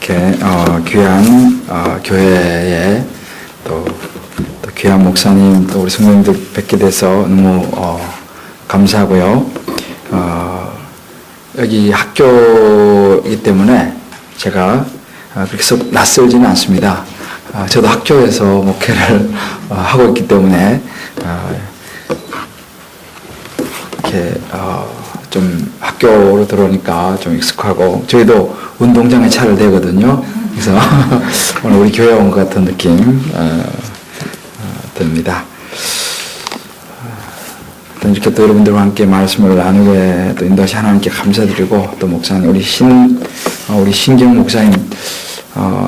이렇게 귀한 교회에 또 귀한 목사님 또 우리 성도님들 뵙게 돼서 너무 감사하고요. 여기 학교이기 때문에 제가 그렇게 썩 낯설지는 않습니다. 저도 학교에서 목회를 하고 있기 때문에 이렇게 좀 학교로 들어오니까 좀 익숙하고, 저희도 운동장에 차를 대거든요. 그래서 오늘 우리 교회 온 것 같은 느낌 듭니다. 이렇게 또 여러분들과 함께 말씀을 나누게 또 인도하신 하나님께 감사드리고, 또 목사님 우리 신경 목사님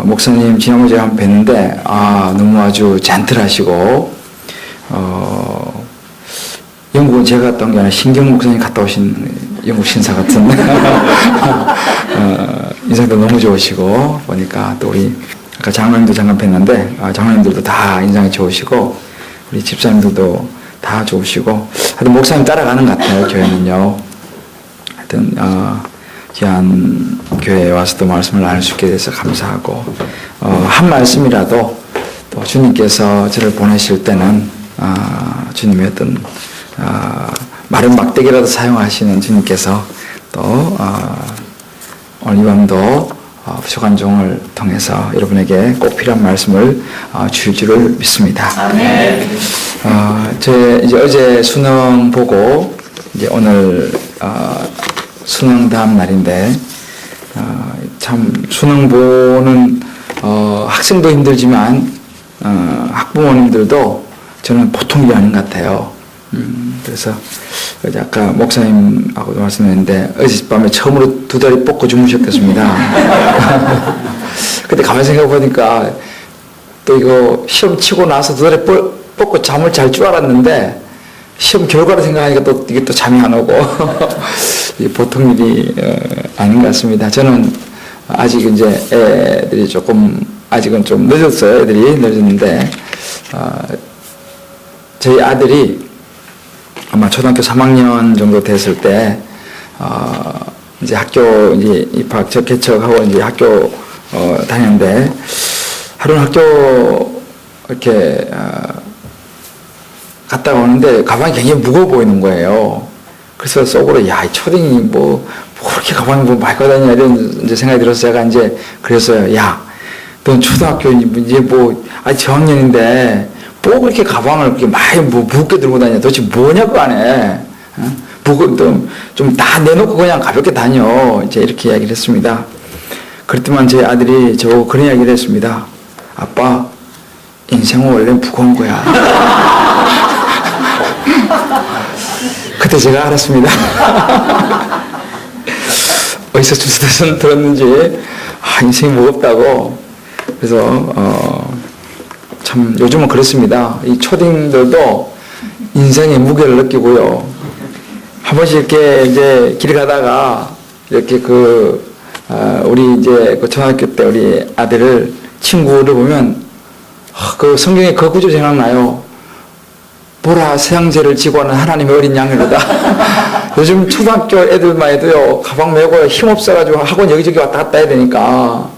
목사님 지난번에 제가 한번 뵀는데 너무 아주 젠틀하시고, 영국은 제가 갔다 온 게 아니라 신경 목사님 갔다 오신 영국 신사 같은 인상도 너무 좋으시고, 보니까 또 우리 아까 장로님도 잠깐 뵀는데 장로님들도 다 인상이 좋으시고, 우리 집사님들도 다 좋으시고, 하여튼 목사님 따라가는 것 같아요. 교회는요. 하여튼 귀한 교회에 와서 또 말씀을 나눌 수 있게 돼서 감사하고, 한 말씀이라도 또 주님께서 저를 보내실 때는 주님의 어떤 마른 막대기라도 사용하시는 주님께서 또 오늘 이 밤도 부족한 종을 통해서 여러분에게 꼭 필요한 말씀을 주실 줄을 믿습니다. 아멘. 이제 어제 수능 보고 이제 오늘 수능 다음 날인데, 참 수능 보는 학생도 힘들지만 학부모님들도 저는 보통 일이 아닌 것 같아요. 그래서 어제 아까 목사님하고도 말씀했는데 어젯밤에 처음으로 2다리 뻗고 주무셨겠습니다. 근데 가만히 생각해 보니까 또 이거 시험 치고 나서 2다리 뻗고 잠을 잘 줄 알았는데, 시험 결과를 생각하니까 또 이게 또 잠이 안 오고 이게 보통 일이 아닌 것 같습니다. 저는 아직 이제 애들이 조금 아직은 좀 늦었어요. 애들이 늦었는데 저희 아들이 아마 초등학교 3학년 정도 됐을 때 이제 학교 이제 입학 개척하고 이제 학교 다녔는데, 하루는 학교 이렇게 갔다 오는데 가방이 굉장히 무거워 보이는 거예요. 그래서 속으로 이 초딩이 뭐 그렇게 가방이 뭐 많이 갖고 다니냐 이런 이제 생각이 들어서 제가 이제 그랬어요. 넌 초등학교 이제 뭐 아직 저학년인데 뭐 그렇게 가방을 그렇게 많이 무겁게 들고 다녀? 도대체 뭐냐고 안에 좀 다 내놓고 그냥 가볍게 다녀. 이제 이렇게 이야기를 했습니다. 그랬더만 제 아들이 저보고 그런 이야기를 했습니다. 아빠, 인생은 원래 무거운 거야. 그때 제가 알았습니다. 어디서 주스에서 들었는지 인생이 무겁다고. 그래서 참 요즘은 그렇습니다. 이 초딩들도 인생의 무게를 느끼고요. 한 번씩 이렇게 이제 길 가다가 이렇게 우리 이제 그 초등학교 때 우리 아들을 친구를 보면 그 성경에 그 구절 생각나요. 보라 새양제를 지고 하는 하나님의 어린 양이로다. 요즘 초등학교 애들만 해도요, 가방 메고 힘없어가지고 학원 여기저기 왔다 갔다 해야 되니까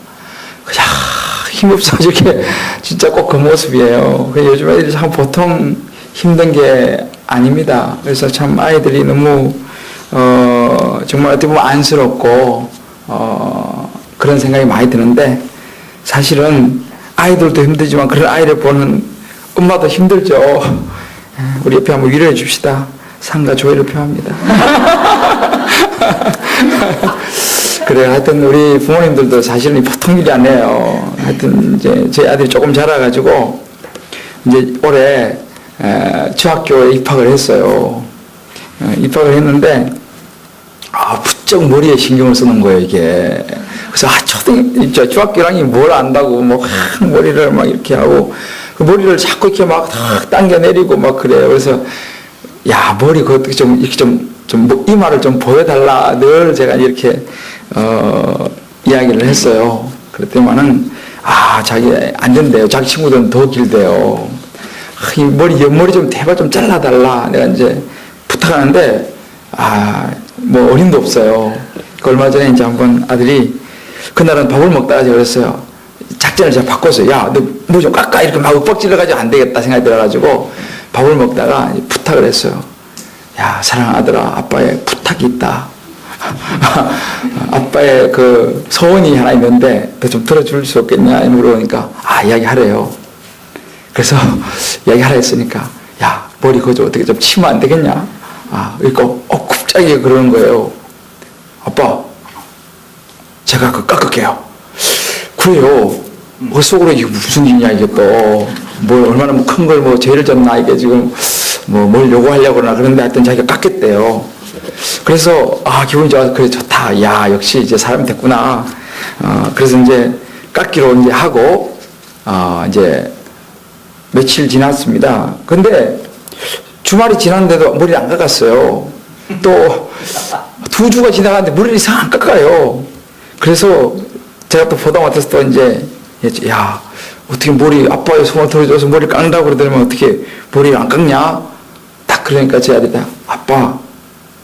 힘없어 저게 진짜 꼭 그 모습이에요. 요즘 애들이 참 보통 힘든 게 아닙니다. 그래서 참 아이들이 너무 정말 어떻게 보면 안쓰럽고 그런 생각이 많이 드는데, 사실은 아이들도 힘들지만 그런 아이를 보는 엄마도 힘들죠. 우리 옆에 한번 위로해 줍시다. 상가 조회를 표합니다. 그래, 하여튼 우리 부모님들도 사실은 보통 일이 아니에요. 하여튼 이제 제 아들이 조금 자라가지고 이제 올해 중학교에 입학을 했어요. 입학을 했는데 부쩍 머리에 신경을 쓰는 거예요, 이게. 그래서 중학교 1학년이 뭘 안다고 머리를 막 이렇게 하고, 그 머리를 자꾸 이렇게 막 당겨 내리고 막 그래요. 그래서 머리 그것도 이렇게 좀 이마를 좀 보여달라 늘 제가 이렇게 이야기를 했어요. 그랬더니만은 자기 안 된대요. 자기 친구들은 더 길대요. 이 옆머리 좀 대발 좀 잘라달라 내가 이제 부탁하는데 뭐 어림도 없어요. 얼마 전에 이제 한번 아들이 그날은 밥을 먹다가 제가 그랬어요. 작전을 제가 바꿨어요. 야, 너 뭐 좀 깎아. 이렇게 막 윽박질러가지고 안 되겠다 생각이 들어가지고 밥을 먹다가 부탁을 했어요. 야, 사랑하는 아들아, 아빠의 부탁이 있다. 아빠의 그 소원이 하나 있는데 너 좀 들어줄 수 없겠냐? 물어보니까 이야기하래요. 그래서 이야기하라 했으니까 야, 머리 그거 좀 어떻게 좀 치면 안 되겠냐? 그러니까 갑자기 그러는 거예요. 아빠, 제가 그거 깎을게요. 그래요. 그 속으로 이게 무슨 일이냐 이게 또 뭐 얼마나 뭐 큰 걸 뭐 죄를 졌나 이게 지금 뭐 뭘 요구하려고 그러나 그런데 하여튼 자기가 깎겠대요. 그래서 기분이 좋아서 그래 좋다. 야, 역시 이제 사람이 됐구나. 그래서 이제 깎기로 이제 하고 이제 며칠 지났습니다. 근데 주말이 지났는데도 머리를 안 깎았어요. 또 2주가 지나갔는데 머리를 이상 안 깎아요. 그래서 제가 또 보다 못해서 또 이제 야, 어떻게 머리 아빠의 소원 들어줘서 머리 깎는다고 그러더니만 어떻게 머리를 안 깎냐? 딱 그러니까 제 아들이 아빠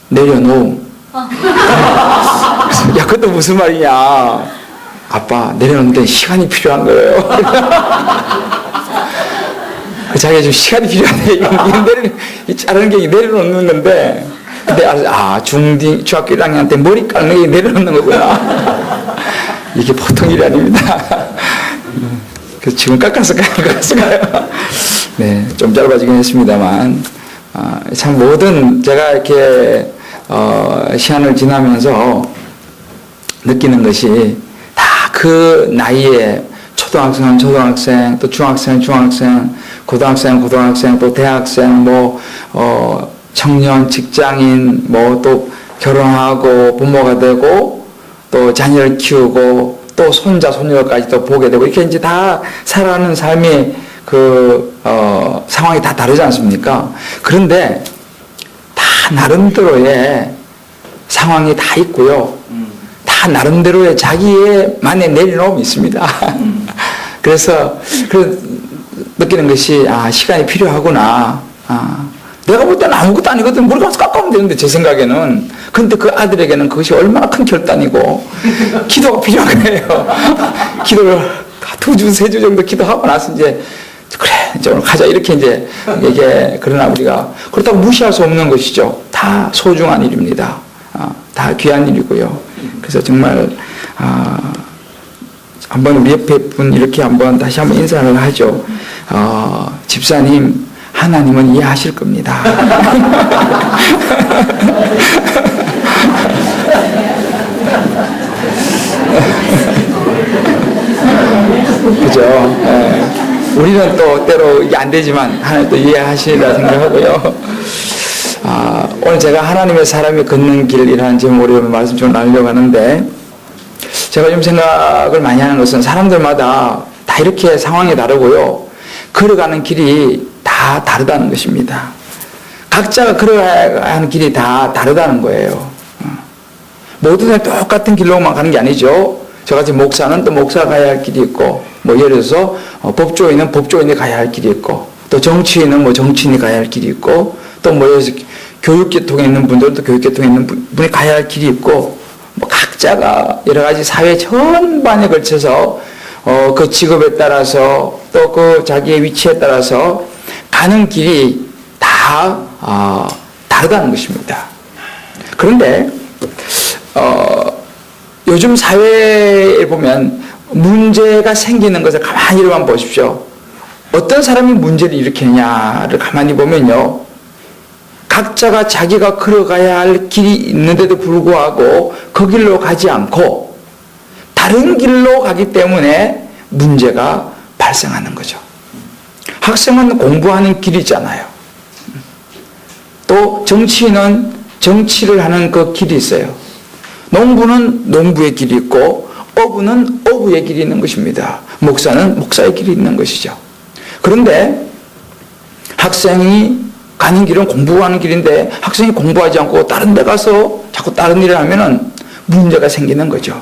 내려놓어. 야, 그것도 무슨 말이냐? 아빠 내려놓는데 시간이 필요한 거예요. 자기가 좀 시간이 필요하네. 이 자르는 게 내려놓는 건데. 근데 중학교 1학년 때 머리 깎는 게 내려놓는 거구나. 이게 보통 일이 아닙니다. 그래서 지금 깎았을까요? 네, 좀 짧아지긴 했습니다만, 참 모든 제가 이렇게, 시간을 지나면서 느끼는 것이 다 그 나이에 초등학생은 초등학생, 또 중학생은 중학생, 고등학생, 또 대학생, 청년, 직장인, 또 결혼하고 부모가 되고, 또 자녀를 키우고, 또 손자, 손녀까지 또 보게 되고, 이렇게 이제 다 살아가는 삶의 상황이 다 다르지 않습니까? 그런데 다 나름대로의 상황이 다 있고요. 다 나름대로의 자기의만의 내려놓음이 있습니다. 그래서 느끼는 것이 시간이 필요하구나. 내가 볼 때는 아무것도 아니거든. 머리 가서 깎으면 되는데 제 생각에는. 근데 그 아들에게는 그것이 얼마나 큰 결단이고 기도가 필요한 거예요. 기도를 2주, 3주 정도 기도하고 나서 이제 그래 이제 오늘 가자 이렇게 이제 이게 그러나 우리가 그렇다고 무시할 수 없는 것이죠. 다 소중한 일입니다. 다 귀한 일이고요. 그래서 정말 한번 우리 옆에 분 이렇게 한번 다시 한번 인사를 하죠. 집사님, 하나님은 이해하실 겁니다. 그죠? 우리는 또 때로 이게 안 되지만 하나님 또 이해하시리라 생각하고요. 오늘 제가 하나님의 사람이 걷는 길이라는 제목으로 말씀 좀 나누려고 하는데, 제가 좀 생각을 많이 하는 것은 사람들마다 다 이렇게 상황이 다르고요. 걸어가는 길이 다 다르다는 것입니다. 각자가 걸어가야 하는 길이 다 다르다는 거예요. 모두는 똑같은 길로만 가는 게 아니죠. 저같이 목사는 또 목사가 가야 할 길이 있고, 예를 들어서 법조인은 법조인이 가야 할 길이 있고, 또 정치인은 정치인이 가야 할 길이 있고, 또 예를 들어서 교육계통에 있는 분들은 또 교육계통에 있는 분이 가야 할 길이 있고, 각자가 여러 가지 사회 전반에 걸쳐서 그 직업에 따라서 또 그 자기의 위치에 따라서 가는 길이 다 다르다는 것입니다. 그런데 요즘 사회에 보면 문제가 생기는 것을 가만히만 보십시오. 어떤 사람이 문제를 일으키느냐를 가만히 보면요, 각자가 자기가 걸어가야 할 길이 있는데도 불구하고 그 길로 가지 않고 다른 길로 가기 때문에 문제가 발생하는 거죠. 학생은 공부하는 길이잖아요. 또 정치인은 정치를 하는 그 길이 있어요. 농부는 농부의 길이 있고 어부는 어부의 길이 있는 것입니다. 목사는 목사의 길이 있는 것이죠. 그런데 학생이 가는 길은 공부하는 길인데 학생이 공부하지 않고 다른 데 가서 자꾸 다른 일을 하면은 문제가 생기는 거죠.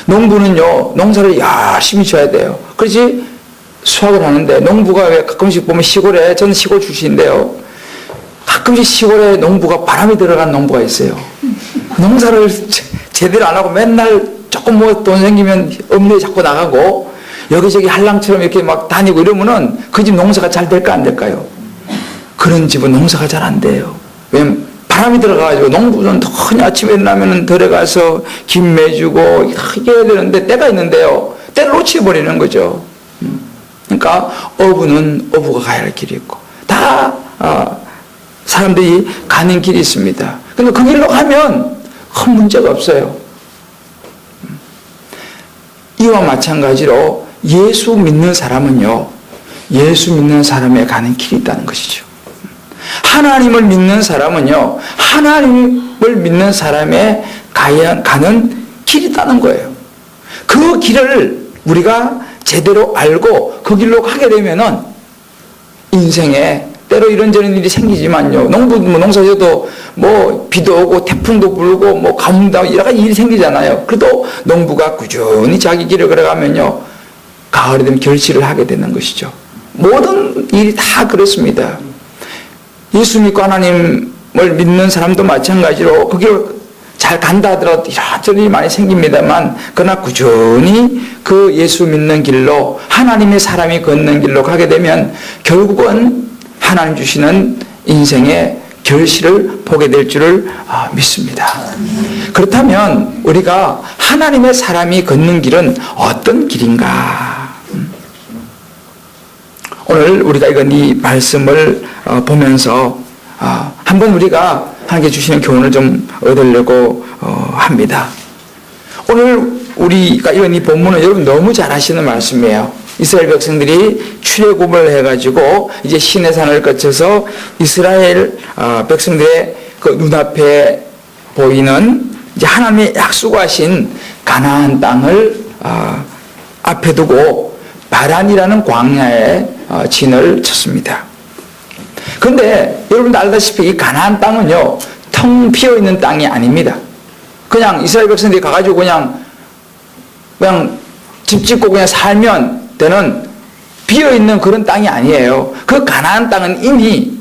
농부는요, 농사를 열심히 져야 돼요. 그렇지 수확을 하는데, 농부가 왜 가끔씩 보면 시골에, 저는 시골 출신인데요, 가끔씩 시골에 농부가 바람이 들어간 농부가 있어요. 농사를 제대로 안 하고 맨날 조금 뭐 돈 생기면 읍내에 자꾸 나가고 여기저기 한랑처럼 이렇게 막 다니고 이러면은 그 집 농사가 잘 될까 안 될까요? 그런 집은 농사가 잘 안 돼요. 왜냐면 바람이 들어가가지고 농부는 더 아침에 일어나면 덜에 가서 김 매주고 이게 해야 되는데 때가 있는데요. 때를 놓쳐버리는 거죠. 그러니까 어부는 어부가 가야 할 길이 있고 다 사람들이 가는 길이 있습니다. 근데 그 길로 가면 큰 문제가 없어요. 이와 마찬가지로 예수 믿는 사람은요, 예수 믿는 사람에 가는 길이 있다는 것이죠. 하나님을 믿는 사람은요, 하나님을 믿는 사람에 가는 길이 있다는 거예요. 그 길을 우리가 제대로 알고 그 길로 가게 되면은 인생에 때로 이런저런 일이 생기지만요. 농사져도 뭐 비도 오고 태풍도 불고 뭐 가뭄도 여러 가지 일이 생기잖아요. 그래도 농부가 꾸준히 자기 길을 걸어가면요. 가을이 되면 결실을 하게 되는 것이죠. 모든 일이 다 그렇습니다. 예수 믿고 하나님을 믿는 사람도 마찬가지로 그 길을 잘 간다 하더라도 이런저런 일이 많이 생깁니다만 그러나 꾸준히 그 예수 믿는 길로 하나님의 사람이 걷는 길로 가게 되면 결국은 하나님 주시는 인생의 결실을 보게 될 줄을 믿습니다. 그렇다면 우리가 하나님의 사람이 걷는 길은 어떤 길인가? 오늘 우리가 이 말씀을 보면서 한번 우리가 하나님께 주시는 교훈을 좀 얻으려고 합니다. 오늘 우리가 이 본문은 여러분 너무 잘 아시는 말씀이에요. 이스라엘 백성들이 출애굽을 해가지고 이제 시내산을 거쳐서 이스라엘 백성들의 그 눈앞에 보이는 이제 하나님의 약속하신 가나안 땅을 앞에 두고 바란이라는 광야에 진을 쳤습니다. 그런데 여러분도 알다시피 이 가나안 땅은요 텅 비어 있는 땅이 아닙니다. 그냥 이스라엘 백성들이 가가지고 그냥 집 짓고 그냥 살면 되는 비어 있는 그런 땅이 아니에요. 그 가나안 땅은 이미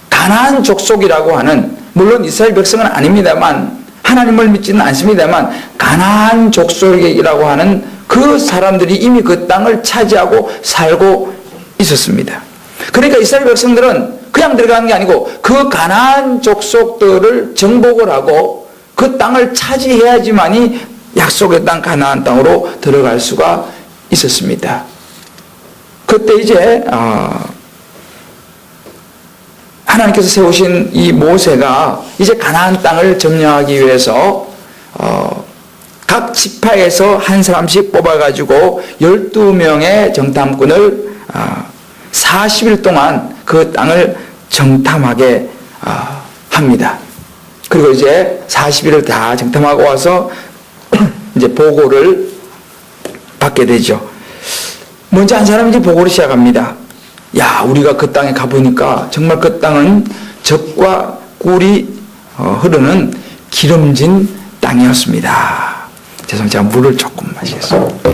가나안 족속이라고 하는, 물론 이스라엘 백성은 아닙니다만 하나님을 믿지는 않습니다만 가나안 족속이라고 하는 그 사람들이 이미 그 땅을 차지하고 살고 있었습니다. 그러니까 이스라엘 백성들은 그냥 들어가는 게 아니고 그 가나안 족속들을 정복을 하고 그 땅을 차지해야지만이 약속의 땅 가나안 땅으로 들어갈 수가 있었습니다. 그때 이제 하나님께서 세우신 이 모세가 이제 가나안 땅을 점령하기 위해서 각 지파에서 한 사람씩 뽑아가지고 12명의 정탐꾼을 40일 동안 그 땅을 정탐하게 합니다. 그리고 이제 40일을 다 정탐하고 와서 이제 보고를 받게 되죠. 먼저 한 사람이 이제 보고를 시작합니다. 야, 우리가 그 땅에 가보니까 정말 그 땅은 젖과 꿀이 흐르는 기름진 땅이었습니다. 죄송합니다. 제가 물을 조금 마시겠습니다.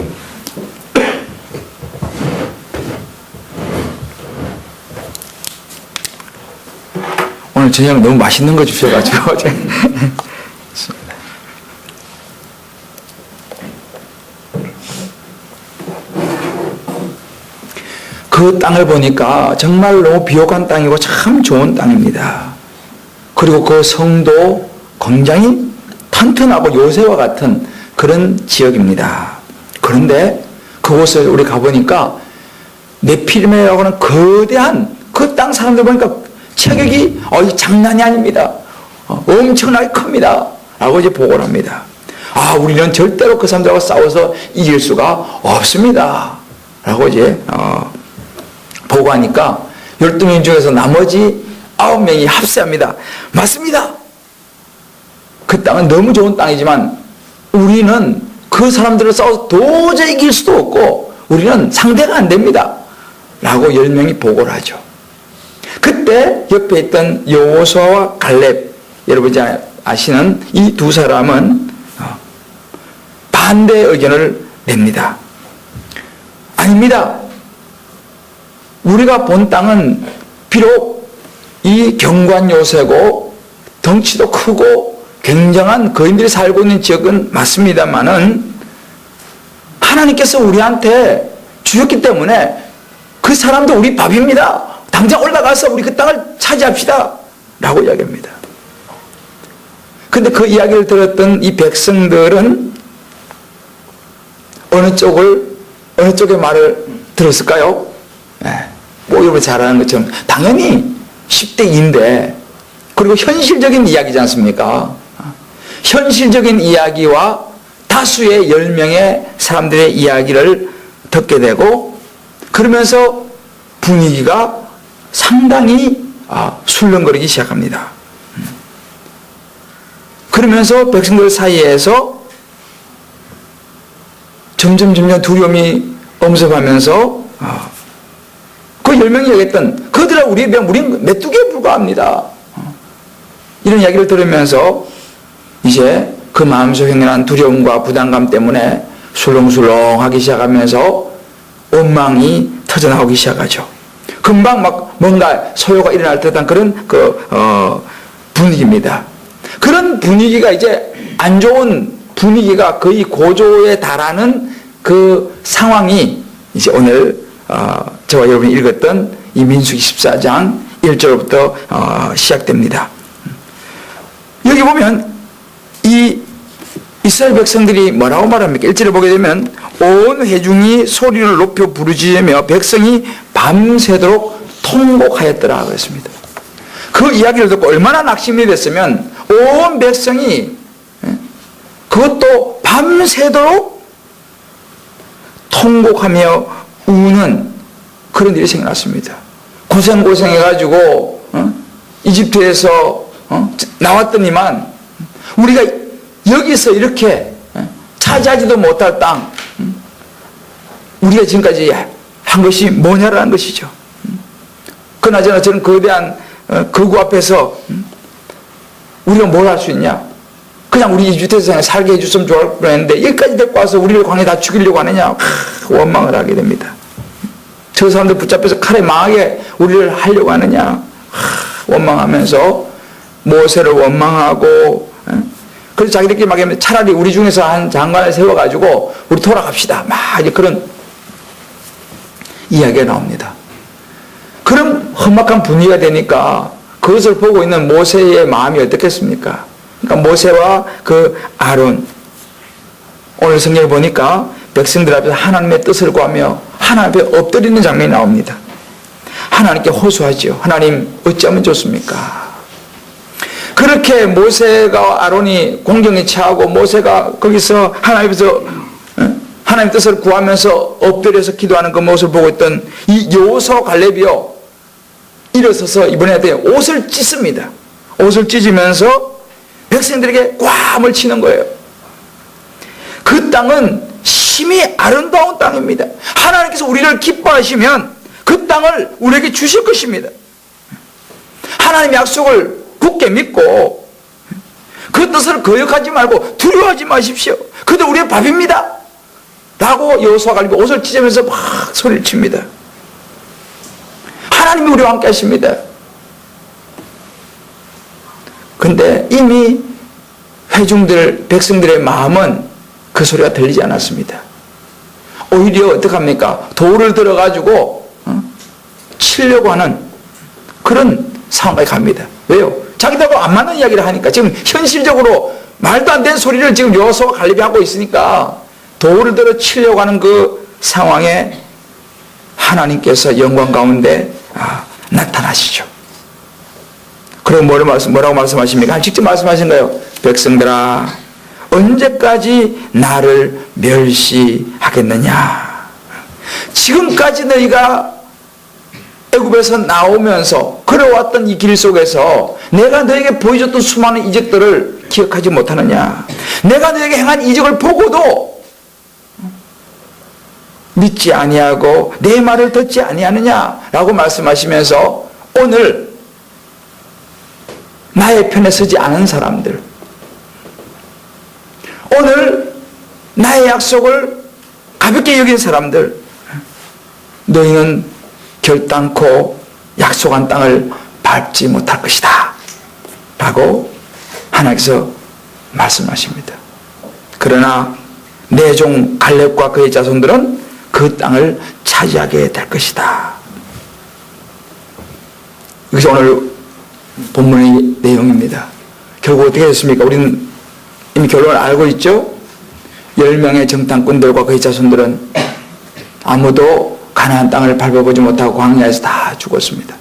오늘 저녁 너무 맛있는 거 주셔가지고 그 땅을 보니까 정말 너무 비옥한 땅이고 참 좋은 땅입니다. 그리고 그 성도 굉장히 튼튼하고 요새와 같은 그런 지역입니다. 그런데 그곳을 우리 가보니까 네피림이라고 하는 거대한 그 땅 사람들 보니까 체격이 장난이 아닙니다. 엄청나게 큽니다. 라고 이제 보고를 합니다. 우리는 절대로 그 사람들하고 싸워서 이길 수가 없습니다. 라고 이제 보고하니까 12명 중에서 나머지 9명이 합세합니다. 맞습니다. 그 땅은 너무 좋은 땅이지만 우리는 그 사람들을 싸워서 도저히 이길 수도 없고 우리는 상대가 안 됩니다. 라고 10명이 보고를 하죠. 그때 옆에 있던 여호수아와 갈렙, 여러분이 아시는 이 두 사람은 반대 의견을 냅니다. 아닙니다. 우리가 본 땅은 비록 이 경관 요새고 덩치도 크고 굉장한 거인들이 살고 있는 지역은 맞습니다만은 하나님께서 우리한테 주셨기 때문에 그 사람도 우리 밥입니다. 당장 올라가서 우리 그 땅을 차지합시다. 라고 이야기합니다. 근데 그 이야기를 들었던 이 백성들은 어느 쪽의 말을 들었을까요? 뭐 여러분 잘 아는 것처럼 당연히 10대 2인데 그리고 현실적인 이야기지 않습니까? 현실적인 이야기와 다수의 10명의 사람들의 이야기를 듣게 되고 그러면서 분위기가 상당히 술렁거리기 시작합니다. 그러면서 백성들 사이에서 점점 두려움이 엄습하면서 그 10명이 얘기했던 그들아 우리에 비하면 우리는 메뚜기에 불과합니다. 이런 이야기를 들으면서 이제 그 마음속에 행한 두려움과 부담감 때문에 술렁술렁하기 시작하면서 원망이 터져나오기 시작하죠. 금방 막 뭔가 소요가 일어날 듯한 그런 분위기입니다. 그런 분위기가 이제 안 좋은 분위기가 거의 고조에 달하는 그 상황이 이제 오늘 저와 여러분이 읽었던 이 민수기 14장 1절부터 시작됩니다. 여기 보면 이 이스라엘 백성들이 뭐라고 말합니까? 1절을 보게 되면 온 회중이 소리를 높여 부르짖으며 백성이 밤새도록 통곡하였더라 그랬습니다. 그 이야기를 듣고 얼마나 낙심이 됐으면 온 백성이 그것도 밤새도록 통곡하며 우는 그런 일이 생겨났습니다. 고생해가지고 이집트에서 나왔더니만 우리가 여기서 이렇게 차지하지도 못할 땅 우리가 지금까지 한 것이 뭐냐라는 것이죠. 그나저나 저는 거대한 거구 앞에서 우리가 뭘 할 수 있냐? 그냥 우리 이집트에서 살게 해줬으면 좋을 뻔했는데 여기까지 데리고 와서 우리를 광야에 다 죽이려고 하느냐? 원망을 하게 됩니다. 저 사람들 붙잡혀서 칼에 망하게 우리를 하려고 하느냐? 원망하면서 모세를 원망하고 그래서 자기들끼리 막 하면 차라리 우리 중에서 한 장관을 세워가지고 우리 돌아갑시다. 막 이제 그런 이야기가 나옵니다. 그런 험악한 분위기가 되니까 그것을 보고 있는 모세의 마음이 어떻겠습니까? 그러니까 모세와 그 아론 오늘 성경을 보니까 백성들 앞에서 하나님의 뜻을 구하며 하나님 앞에 엎드리는 장면이 나옵니다. 하나님께 호소하죠. 하나님 어찌하면 좋습니까? 그렇게 모세가 아론이 공경에 처하고 모세가 거기서 하나님께서 하나님 뜻을 구하면서 엎드려서 기도하는 그 모습을 보고 있던 이 여호수아 갈렙이요 일어서서 이번에 옷을 찢습니다. 옷을 찢으면서 백성들에게 꽈함을 치는 거예요. 그 땅은 심히 아름다운 땅입니다. 하나님께서 우리를 기뻐하시면 그 땅을 우리에게 주실 것입니다. 하나님의 약속을 굳게 믿고 그 뜻을 거역하지 말고 두려워하지 마십시오. 그도 우리의 밥입니다. 라고 여호수아 갈렙이 옷을 찢으면서 막 소리를 칩니다. 하나님이 우리와 함께 하십니다. 근데 이미 회중들, 백성들의 마음은 그 소리가 들리지 않았습니다. 오히려 어떡합니까? 돌을 들어가지고 치려고 하는 그런 상황까지 갑니다. 왜요? 자기들하고 안 맞는 이야기를 하니까 지금 현실적으로 말도 안 되는 소리를 지금 여호수아 갈렙이 하고 있으니까 돌을 들어 치려고 하는 그 상황에 하나님께서 영광 가운데 나타나시죠. 그리고 뭐라고 말씀하십니까? 직접 말씀하신 거예요. 백성들아 언제까지 나를 멸시하겠느냐? 지금까지 너희가 애굽에서 나오면서 걸어왔던 이 길 속에서 내가 너에게 보여줬던 수많은 이적들을 기억하지 못하느냐? 내가 너에게 행한 이적을 보고도 믿지 아니하고 내 말을 듣지 아니하느냐라고 말씀하시면서 오늘 나의 편에 서지 않은 사람들, 오늘 나의 약속을 가볍게 여긴 사람들, 너희는 결단코 약속한 땅을 밟지 못할 것이다 라고 하나님께서 말씀하십니다. 그러나 내 종 갈렙과 그의 자손들은 그 땅을 차지하게 될 것이다. 이것이 오늘 본문의 내용입니다. 결국 어떻게 됐습니까? 우리는 이미 결론을 알고 있죠? 10명의 정탐꾼들과 그의 자손들은 아무도 가나안 땅을 밟아보지 못하고 광야에서 다 죽었습니다.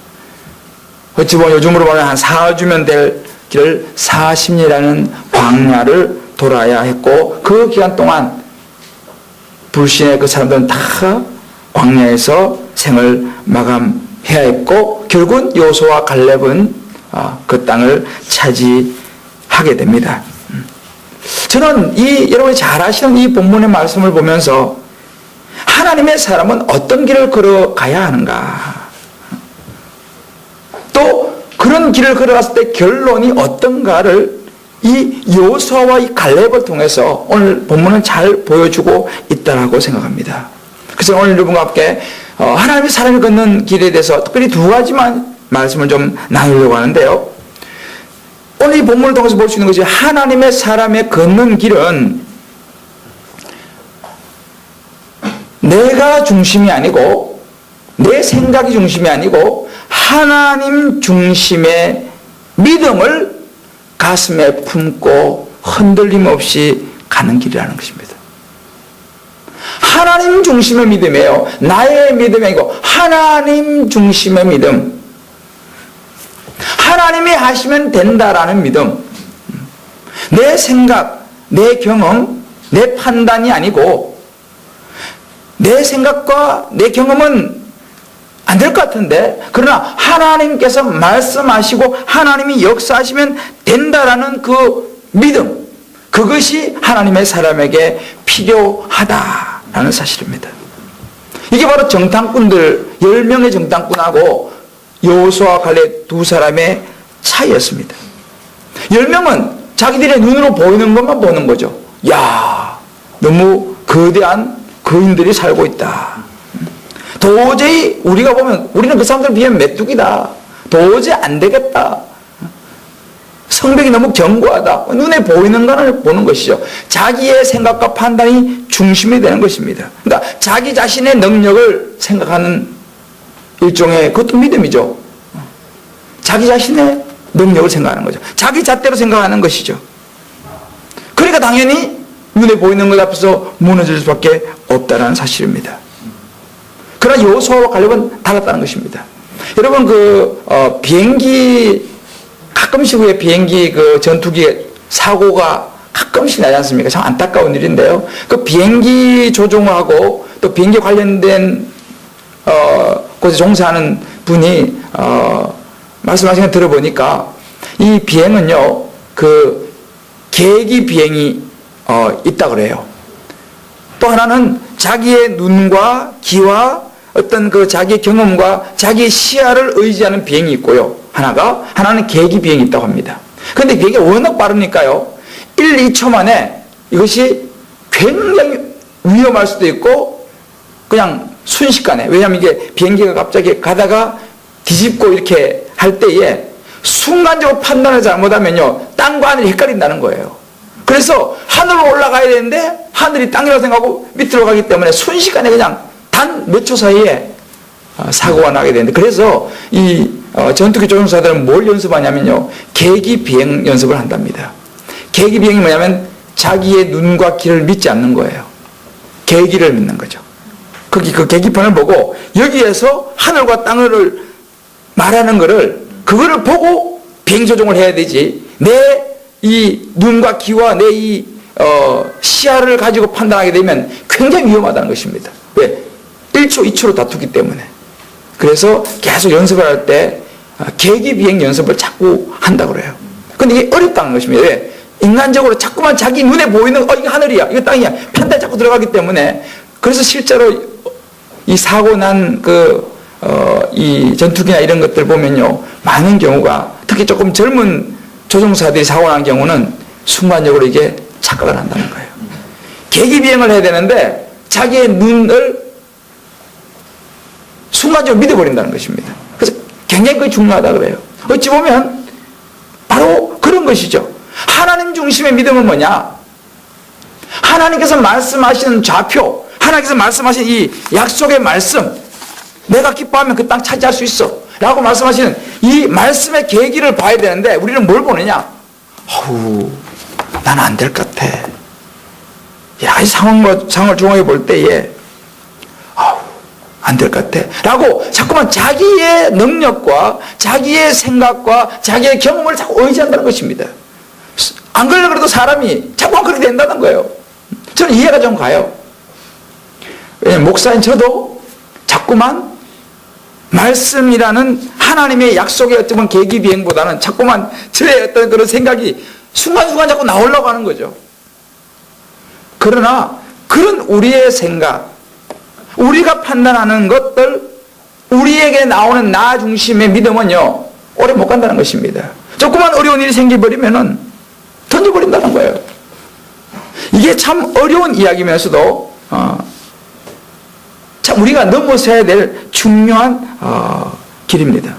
어찌 보면 요즘으로 보면 한 4주면 될 길을 40년이라는 광야를 돌아야 했고, 그 기간 동안 불신의 그 사람들은 다 광야에서 생을 마감해야 했고, 결국은 여호수아와 갈렙은 그 땅을 차지하게 됩니다. 저는 여러분이 잘 아시는 이 본문의 말씀을 보면서 하나님의 사람은 어떤 길을 걸어가야 하는가, 또 그런 길을 걸어갔을 때 결론이 어떤가를 이 여호수아와 이 갈렙을 통해서 오늘 본문은 잘 보여주고 있다고 생각합니다. 그래서 오늘 여러분과 함께 하나님의 사람이 걷는 길에 대해서 특별히 두 가지만 말씀을 좀 나누려고 하는데요. 오늘 이 본문을 통해서 볼 수 있는 것이, 하나님의 사람의 걷는 길은 내가 중심이 아니고, 내 생각이 중심이 아니고 하나님 중심의 믿음을 가슴에 품고 흔들림 없이 가는 길이라는 것입니다. 하나님 중심의 믿음이에요. 나의 믿음이 아니고 하나님 중심의 믿음. 하나님이 하시면 된다라는 믿음. 내 생각, 내 경험, 내 판단이 아니고, 내 생각과 내 경험은 안 될 것 같은데, 그러나 하나님께서 말씀하시고 하나님이 역사하시면 된다라는 그 믿음, 그것이 하나님의 사람에게 필요하다라는 사실입니다. 이게 바로 정탐꾼들, 10명의 정탐꾼하고 여호수아와 갈렙 두 사람의 차이였습니다. 10명은 자기들의 눈으로 보이는 것만 보는 거죠. 야, 너무 거대한 거인들이 살고 있다. 도저히 우리가 보면, 우리는 그 사람들 비하면 메뚜기다. 도저히 안 되겠다. 성벽이 너무 견고하다. 눈에 보이는 것을 보는 것이죠. 자기의 생각과 판단이 중심이 되는 것입니다. 그러니까 자기 자신의 능력을 생각하는 일종의, 그것도 믿음이죠. 자기 자신의 능력을 생각하는 거죠. 자기 잣대로 생각하는 것이죠. 그러니까 당연히 눈에 보이는 것 앞에서 무너질 수밖에 없다는 사실입니다. 그러나 여호수아와 갈렙은 달랐다는 것입니다. 여러분, 비행기, 가끔씩 왜 비행기 전투기 사고가 가끔씩 나지 않습니까? 참 안타까운 일인데요. 그 비행기 조종하고 또 비행기 관련된 곳에 종사하는 분이 말씀하신 거 들어보니까, 이 비행은요, 계기 비행이 있다 그래요. 또 하나는 자기의 눈과 귀와 어떤 자기의 경험과 자기의 시야를 의지하는 비행이 있고요. 하나는 계기 비행이 있다고 합니다. 그런데 비행이 워낙 빠르니까요, 1, 2초 만에 이것이 굉장히 위험할 수도 있고, 그냥 순식간에, 왜냐하면 이게 비행기가 갑자기 가다가 뒤집고 이렇게 할 때에 순간적으로 판단을 잘못하면요, 땅과 하늘이 헷갈린다는 거예요. 그래서 하늘로 올라가야 되는데 하늘이 땅이라고 생각하고 밑으로 가기 때문에 순식간에 그냥 단 몇 초 사이에 사고가 나게 되는데, 그래서 이 전투기 조종사들은 뭘 연습하냐면요, 계기 비행 연습을 한답니다. 계기 비행이 뭐냐면 자기의 눈과 귀를 믿지 않는 거예요. 계기를 믿는 거죠. 거기 그 계기판을 보고 여기에서 하늘과 땅을 말하는 거를, 그거를 보고 비행 조종을 해야 되지, 내 이 눈과 귀와 내 이 시야를 가지고 판단하게 되면 굉장히 위험하다는 것입니다. 왜? 1초, 2초로 다투기 때문에. 그래서 계속 연습을 할 때 계기 비행 연습을 자꾸 한다고 그래요. 근데 이게 어렵다는 것입니다. 왜? 인간적으로 자꾸만 자기 눈에 보이는, 이거 하늘이야, 이거 땅이야, 판단이 자꾸 들어가기 때문에. 그래서 실제로 이 사고 난 이 전투기나 이런 것들 보면요, 많은 경우가, 특히 조금 젊은 조종사들이 사고 난 경우는 순간적으로 이게 착각을 한다는 거예요. 계기 비행을 해야 되는데 자기의 눈을 순간적으로 믿어버린다는 것입니다. 그래서 굉장히 그게 중요하다 그래요. 어찌 보면 바로 그런 것이죠. 하나님 중심의 믿음은 뭐냐? 하나님께서 말씀하시는 좌표, 하나님께서 말씀하신 이 약속의 말씀, 내가 기뻐하면 그 땅 차지할 수 있어 라고 말씀하시는 이 말씀의 계기를 봐야 되는데, 우리는 뭘 보느냐? 나는 안 될 것 같아. 이 상황을 종합해 볼 때에 안 될 것 같아 라고 자꾸만 자기의 능력과 자기의 생각과 자기의 경험을 자꾸 의지한다는 것입니다. 안 그러려고 그래도 사람이 자꾸만 그렇게 된다는 거예요. 저는 이해가 좀 가요. 왜냐하면 목사인 저도 자꾸만 말씀이라는 하나님의 약속의 어떤 계기비행보다는 자꾸만 저의 어떤 그런 생각이 순간순간 자꾸 나오려고 하는 거죠. 그러나 그런 우리의 생각, 우리가 판단하는 것들, 우리에게 나오는 나 중심의 믿음은요, 오래 못 간다는 것입니다. 조그만 어려운 일이 생겨버리면은 던져버린다는 거예요. 이게 참 어려운 이야기면서도 참 우리가 넘어서야 될 중요한 길입니다.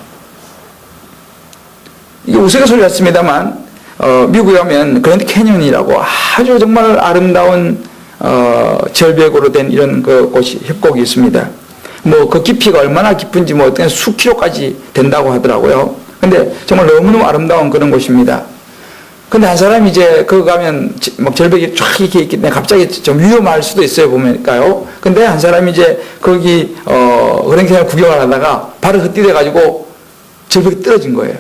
이게 우스갯소리였습니다만 미국에 가면 그랜드 캐년이라고 아주 정말 아름다운 절벽으로 된 이런 그 곳이 협곡이 있습니다. 뭐 그 깊이가 얼마나 깊은지 뭐 어떤 수킬로까지 된다고 하더라고요. 근데 정말 너무너무 아름다운 그런 곳입니다. 근데 한 사람이 이제 거기 가면 막 절벽이 쫙 이렇게 있기 때문에 갑자기 좀 위험할 수도 있어요, 보면까요. 근데 한 사람이 이제 거기 그런 그냥 구경을 하다가 발을 헛디뎌 가지고 절벽이 떨어진 거예요.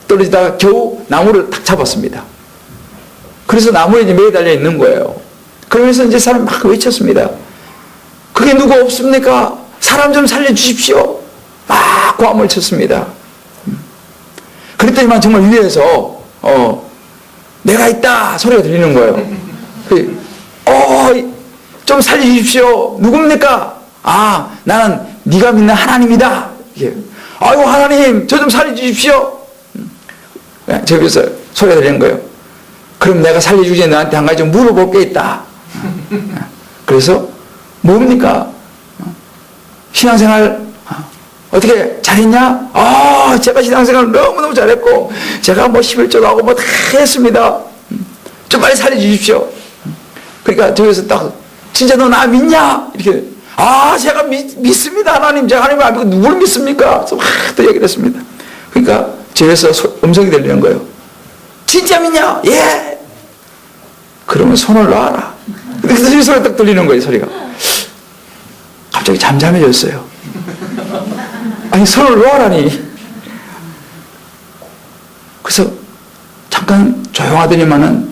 떨어지다가 겨우 나무를 탁 잡았습니다. 그래서 나무에 이제 매달려 있는 거예요. 그러면서 이제 사람이 막 외쳤습니다. 그게 누구 없습니까? 사람 좀 살려주십시오. 막 고함을 쳤습니다. 그랬더니만 정말 위에서 내가 있다 소리가 들리는 거예요. 좀 살려주십시오. 누굽니까? 나는 네가 믿는 하나님이다. 아이고 하나님 저 좀 살려주십시오. 저 위에서 소리가 들리는 거예요. 그럼 내가 살려주지 너한테 한 가지 좀 물어볼 게 있다. 그래서 뭡니까? 신앙생활 어떻게 잘했냐? 제가 신앙생활 너무너무 잘했고 제가 뭐 11조도 하고 뭐 다 했습니다. 좀 빨리 살려주십시오. 그러니까 저기서 딱 진짜 너 나 믿냐? 이렇게 제가 믿습니다 하나님. 제가 하나님을 안 믿고 누구를 믿습니까? 그래서 또 얘기를 했습니다. 그러니까 저기서 음성이 들리는 거예요. 진짜 믿냐? 예. 그러면 손을 놔라. 그래서 이 소리가 딱 들리는 거예요. 소리가 갑자기 잠잠해졌어요. 아니 손을 놓으라니. 그래서 잠깐 조용하더니만은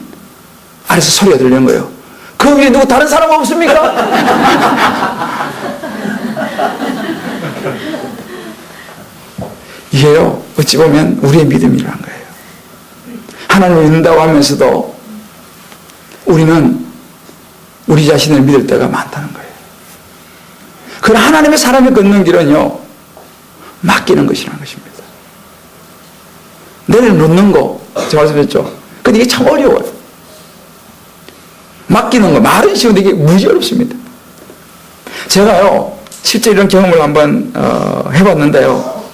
아래서 소리가 들리는 거예요. 그 위에 누구 다른 사람 없습니까? 이게요 어찌 보면 우리의 믿음이라는 거예요. 하나님을 믿는다고 하면서도 우리는 우리 자신을 믿을 때가 많다는 거예요. 그러나 하나님의 사람이 걷는 길은요 맡기는 것이라는 것입니다. 내려놓는 거 제가 말씀드렸죠. 근데 이게 참 어려워요. 맡기는 거 말은 쉬운데 이게 무지 어렵습니다. 제가요 실제 이런 경험을 한번 해봤는데요.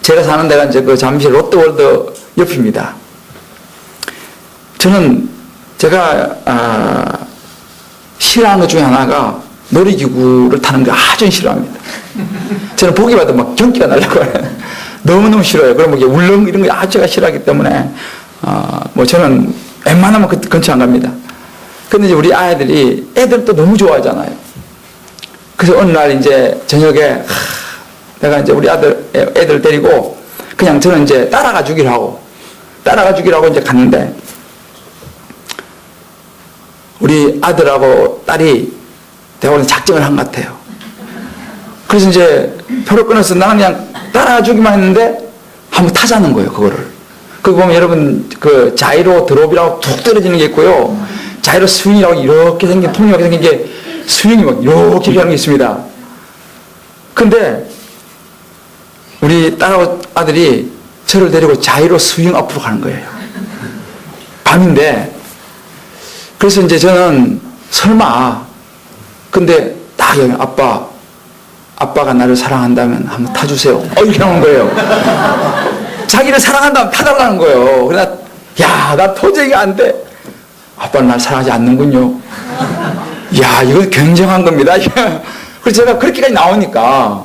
제가 사는 데가 이제 그 잠실 롯데월드 옆입니다. 저는 제가 싫어하는 것 중에 하나가 놀이기구를 타는 거 아주 싫어합니다. 저는 보기마다 막 경기가 나려고 해요. 너무너무 싫어요. 그럼 뭐 울렁 이런 거 아주 제가 싫어하기 때문에 뭐 저는 웬만하면 근처 안 갑니다. 근데 이제 우리 아이들이 애들 또 너무 좋아하잖아요. 그래서 어느 날 이제 저녁에 내가 이제 우리 애들 데리고 그냥 저는 이제 따라가 주기로 하고 이제 갔는데 우리 아들하고 딸이 대화를 작정을 한 것 같아요. 그래서 이제 표를 끊어서 나는 그냥 따라가 주기만 했는데 한번 타자는 거예요, 그거를. 그거 보면 여러분 그 자이로 드롭이라고 툭 떨어지는 게 있고요. 자이로 스윙이라고 이렇게 생긴 통이렇게 생긴 게 스윙이 막 이렇게 하는 게 있습니다. 근데 우리 딸하고 아들이 저를 데리고 자이로 스윙 앞으로 가는 거예요. 밤인데 그래서 이제 저는 설마 근데 딱 여기 아빠가 나를 사랑한다면 한번 타주세요. 이렇게 하는 거예요. 자기를 사랑한다면 타달라는 거예요. 그러나 야, 나 도저히 안 돼. 아빠는 날 사랑하지 않는군요. 야, 이건 굉장한 겁니다. 그래서 제가 그렇게까지 나오니까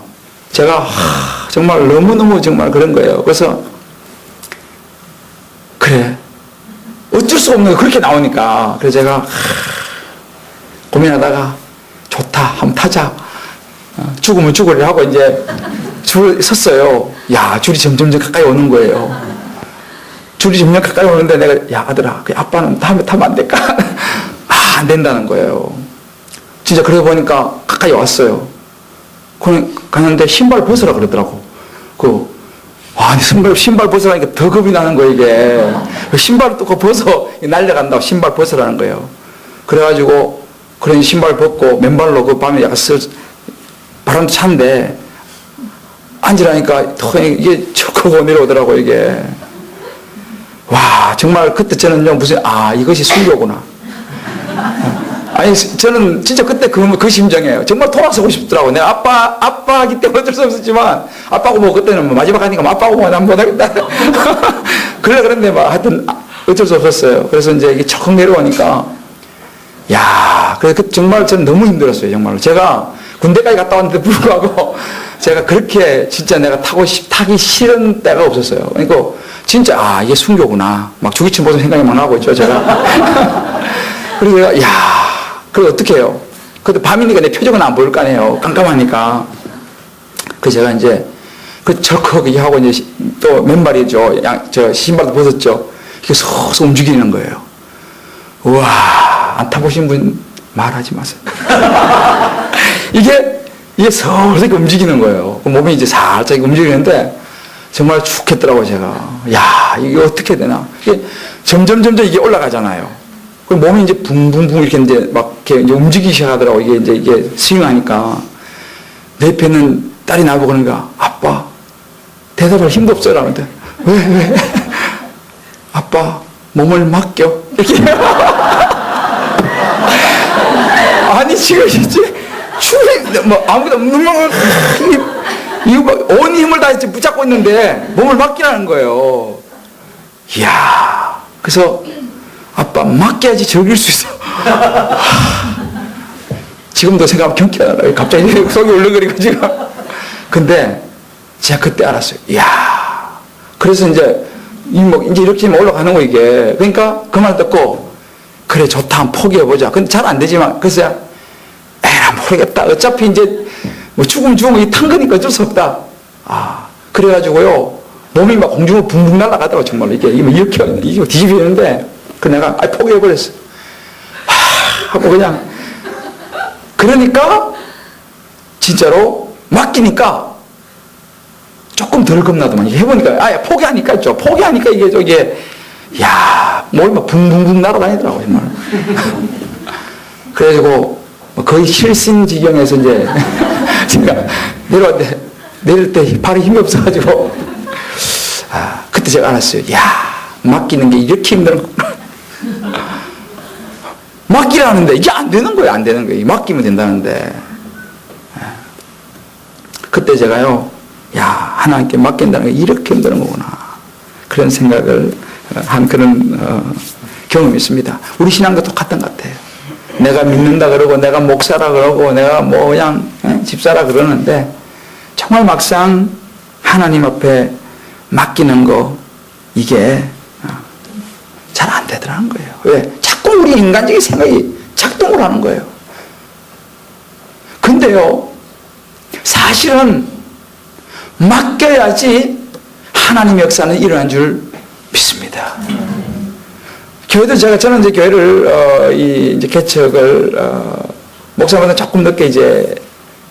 제가 정말 너무너무 정말 그런 거예요. 그래서 그래, 어쩔 수 없는 거 그렇게 나오니까 그래서 제가 고민하다가 좋다, 한번 타자. 죽으면 죽으려 하고 이제 줄 섰어요. 야, 줄이 점점 가까이 오는 거예요. 줄이 점점 가까이 오는데 내가, 야, 아들아, 그 아빠는 다음에 타면 안 될까? 안 된다는 거예요. 진짜 그러고 보니까 가까이 왔어요. 가는데 신발 벗으라 그러더라고. 신발 벗으라니까 더 겁이 나는 거예요, 이게. 신발을 또 벗어, 날려간다고 신발 벗으라는 거예요. 그래가지고, 그런 신발 벗고 맨발로 그 밤에 약간 바람도 찬데, 앉으라니까 더 이게 척하고 내려오더라고, 이게. 와, 정말 그때 저는요, 이것이 순교구나. 아니, 저는 진짜 그때 그 심정이에요. 정말 돌아서고 싶더라고. 내가 아빠기 때문에 어쩔 수 없었지만, 아빠고 뭐 그때는 마지막 하니까 아빠고 뭐 난 못하겠다. 그런데 하여튼 어쩔 수 없었어요. 그래서 이제 이게 척 내려오니까, 야, 그래서 정말 저는 너무 힘들었어요, 정말로. 제가 군대까지 갔다 왔는데 불구하고, 제가 그렇게 진짜 내가 타기 싫은 때가 없었어요. 그러니까 진짜, 이게 순교구나. 막 주기침 보는 생각이 막 나고 있죠, 제가. 그래서 내가, 야, 그래, 어떻게 해요? 근데 밤이니까 내 표정은 안 보일 거 아니에요. 깜깜하니까. 그래서 제가 이제, 절컥 하고 이제 또 맨발이죠. 저 신발도 벗었죠. 이게 서서 움직이는 거예요. 우와, 안 타보신 분 말하지 마세요. 이게 서서 움직이는 거예요. 몸이 이제 살짝 움직이는데, 정말 죽겠더라고요, 제가. 야, 이게 어떻게 되나. 이게 점점 이게 올라가잖아요. 몸이 이제 붕붕붕 이렇게 이제 막 이렇게 이제 움직이기 시작하더라고. 이게 스윙하니까. 내 옆에는 딸이 나보고 그러니까, 아빠, 대답할 힘도 없어요. 그런데, 왜? 아빠, 몸을 맡겨. 이렇게. 아니, 지금 이제, 아무것도 없는 온 힘을 다 이제 붙잡고 있는데, 몸을 맡기라는 거예요. 이야. 그래서, 아빠, 맡겨야지 즐길 수 있어. 지금도 생각하면 경기가 나요. 갑자기 속이 울렁거리고 지금. 근데, 제가 그때 알았어요. 이야. 그래서 이제 이렇게 올라가는 거, 이게. 그러니까 그 말 듣고, 그래, 좋다. 한번 포기해보자. 근데 잘 안 되지만, 그래서 에라, 모르겠다. 어차피 이제, 죽으면 탄 거니까 어쩔 수 없다. 그래가지고요, 몸이 막 공중으로 붕붕 날아가더라고, 정말로. 이게 뒤집히는데, 내가, 포기해버렸어. 하고 그냥. 그러니까, 진짜로, 맡기니까, 조금 덜 겁나더만. 이게 해보니까, 포기하니까 있죠. 포기하니까 야, 몸이 막 붕붕붕 날아다니더라고, 정말. 그래가지고, 거의 실신 지경에서 이제, 제가 내릴 때 발이 힘이 없어가지고, 그때 제가 알았어요. 야, 맡기는 게 이렇게 힘든 거. 맡기라는데, 이게 안 되는 거예요, 안 되는 거예요. 맡기면 된다는데. 그때 제가요, 야, 하나님께 맡긴다는 게 이렇게 힘든 거구나. 그런 생각을 한 그런 경험이 있습니다. 우리 신앙도 똑같은 것 같아요. 내가 믿는다 그러고, 내가 목사라 그러고, 내가 그냥 집사라 그러는데, 정말 막상 하나님 앞에 맡기는 거, 이게 잘 안 되더라는 거예요. 왜? 자꾸 우리 인간적인 생각이 작동을 하는 거예요. 근데요, 사실은 맡겨야지 하나님의 역사는 일어난 줄 믿습니다. 교회도 저는 이제 교회를, 이제 개척을, 목사보다 조금 늦게 이제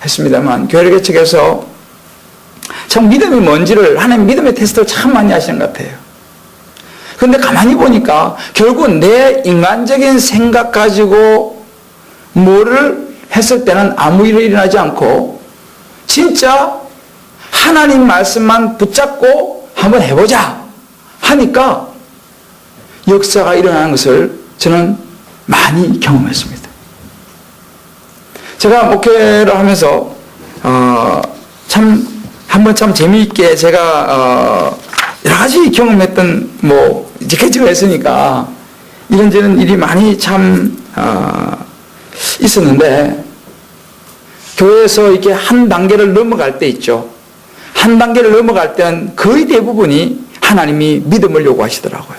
했습니다만, 교회를 개척해서 참 믿음이 뭔지를, 하나님 믿음의 테스트를 참 많이 하시는 것 같아요. 근데 가만히 보니까 결국 내 인간적인 생각 가지고 뭐를 했을 때는 아무 일이 일어나지 않고, 진짜 하나님 말씀만 붙잡고 한번 해보자 하니까 역사가 일어나는 것을 저는 많이 경험했습니다. 제가 목회를 하면서 한번 참 재미있게 제가 여러 가지 경험했던 이제 개척을 했으니까 이런저런 일이 많이 참 있었는데, 교회에서 이렇게 한 단계를 넘어갈 때 있죠. 한 단계를 넘어갈 때는 거의 대부분이 하나님이 믿음을 요구하시더라고요.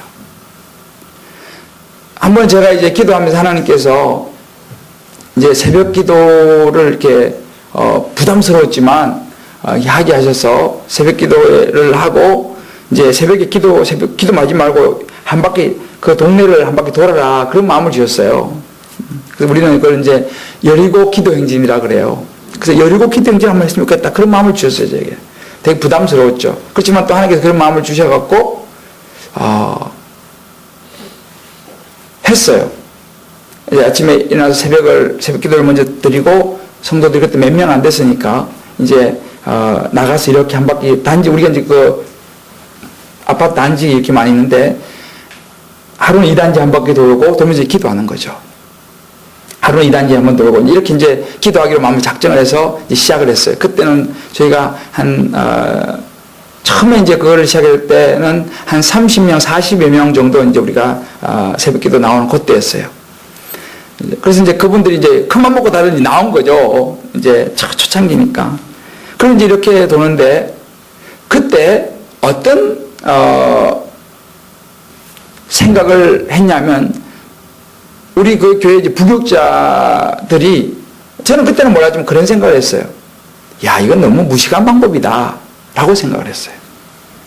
한번 제가 이제 기도하면서 하나님께서 이제 새벽 기도를 이렇게 부담스러웠지만 하게 하셔서 새벽 기도를 하고, 이제 새벽 기도하지 말고 한 바퀴 그 동네를 한 바퀴 돌아라, 그런 마음을 주셨어요. 그래서 우리는 그걸 이제 여리고 기도 행진이라 그래요. 그래서 여리고 기도 행진 한번 했으면 좋겠다, 그런 마음을 주셨어요. 제게 되게 부담스러웠죠. 그렇지만 또 하나님께서 그런 마음을 주셔갖고 했어요. 이제 아침에 일어나서 새벽 기도를 먼저 드리고, 성도들이 그때 몇 명 안 됐으니까 이제 나가서 이렇게 한 바퀴, 단지 우리가 이제 그 아파트 단지 이렇게 많이 있는데 하루는 2단지 한 바퀴 돌고 돌면서 기도하는 거죠. 하루는 2단지 한번 돌고 이렇게 이제 기도하기로 마음을 작정을 해서 이제 시작을 했어요. 그때는 저희가 처음에 이제 그걸 시작할 때는 한 30명, 40여 명 정도 이제 우리가 새벽 기도 나오는 그때였어요. 그래서 이제 그분들이 이제 큰맘 먹고 다르니 나온 거죠. 이제 초창기니까. 그럼 이제 이렇게 도는데, 그때 어떤 생각을 했냐면, 우리 그 교회 이제 부교육자들이, 저는 그때는 몰랐지만 그런 생각을 했어요. 야, 이건 너무 무식한 방법이다 라고 생각을 했어요.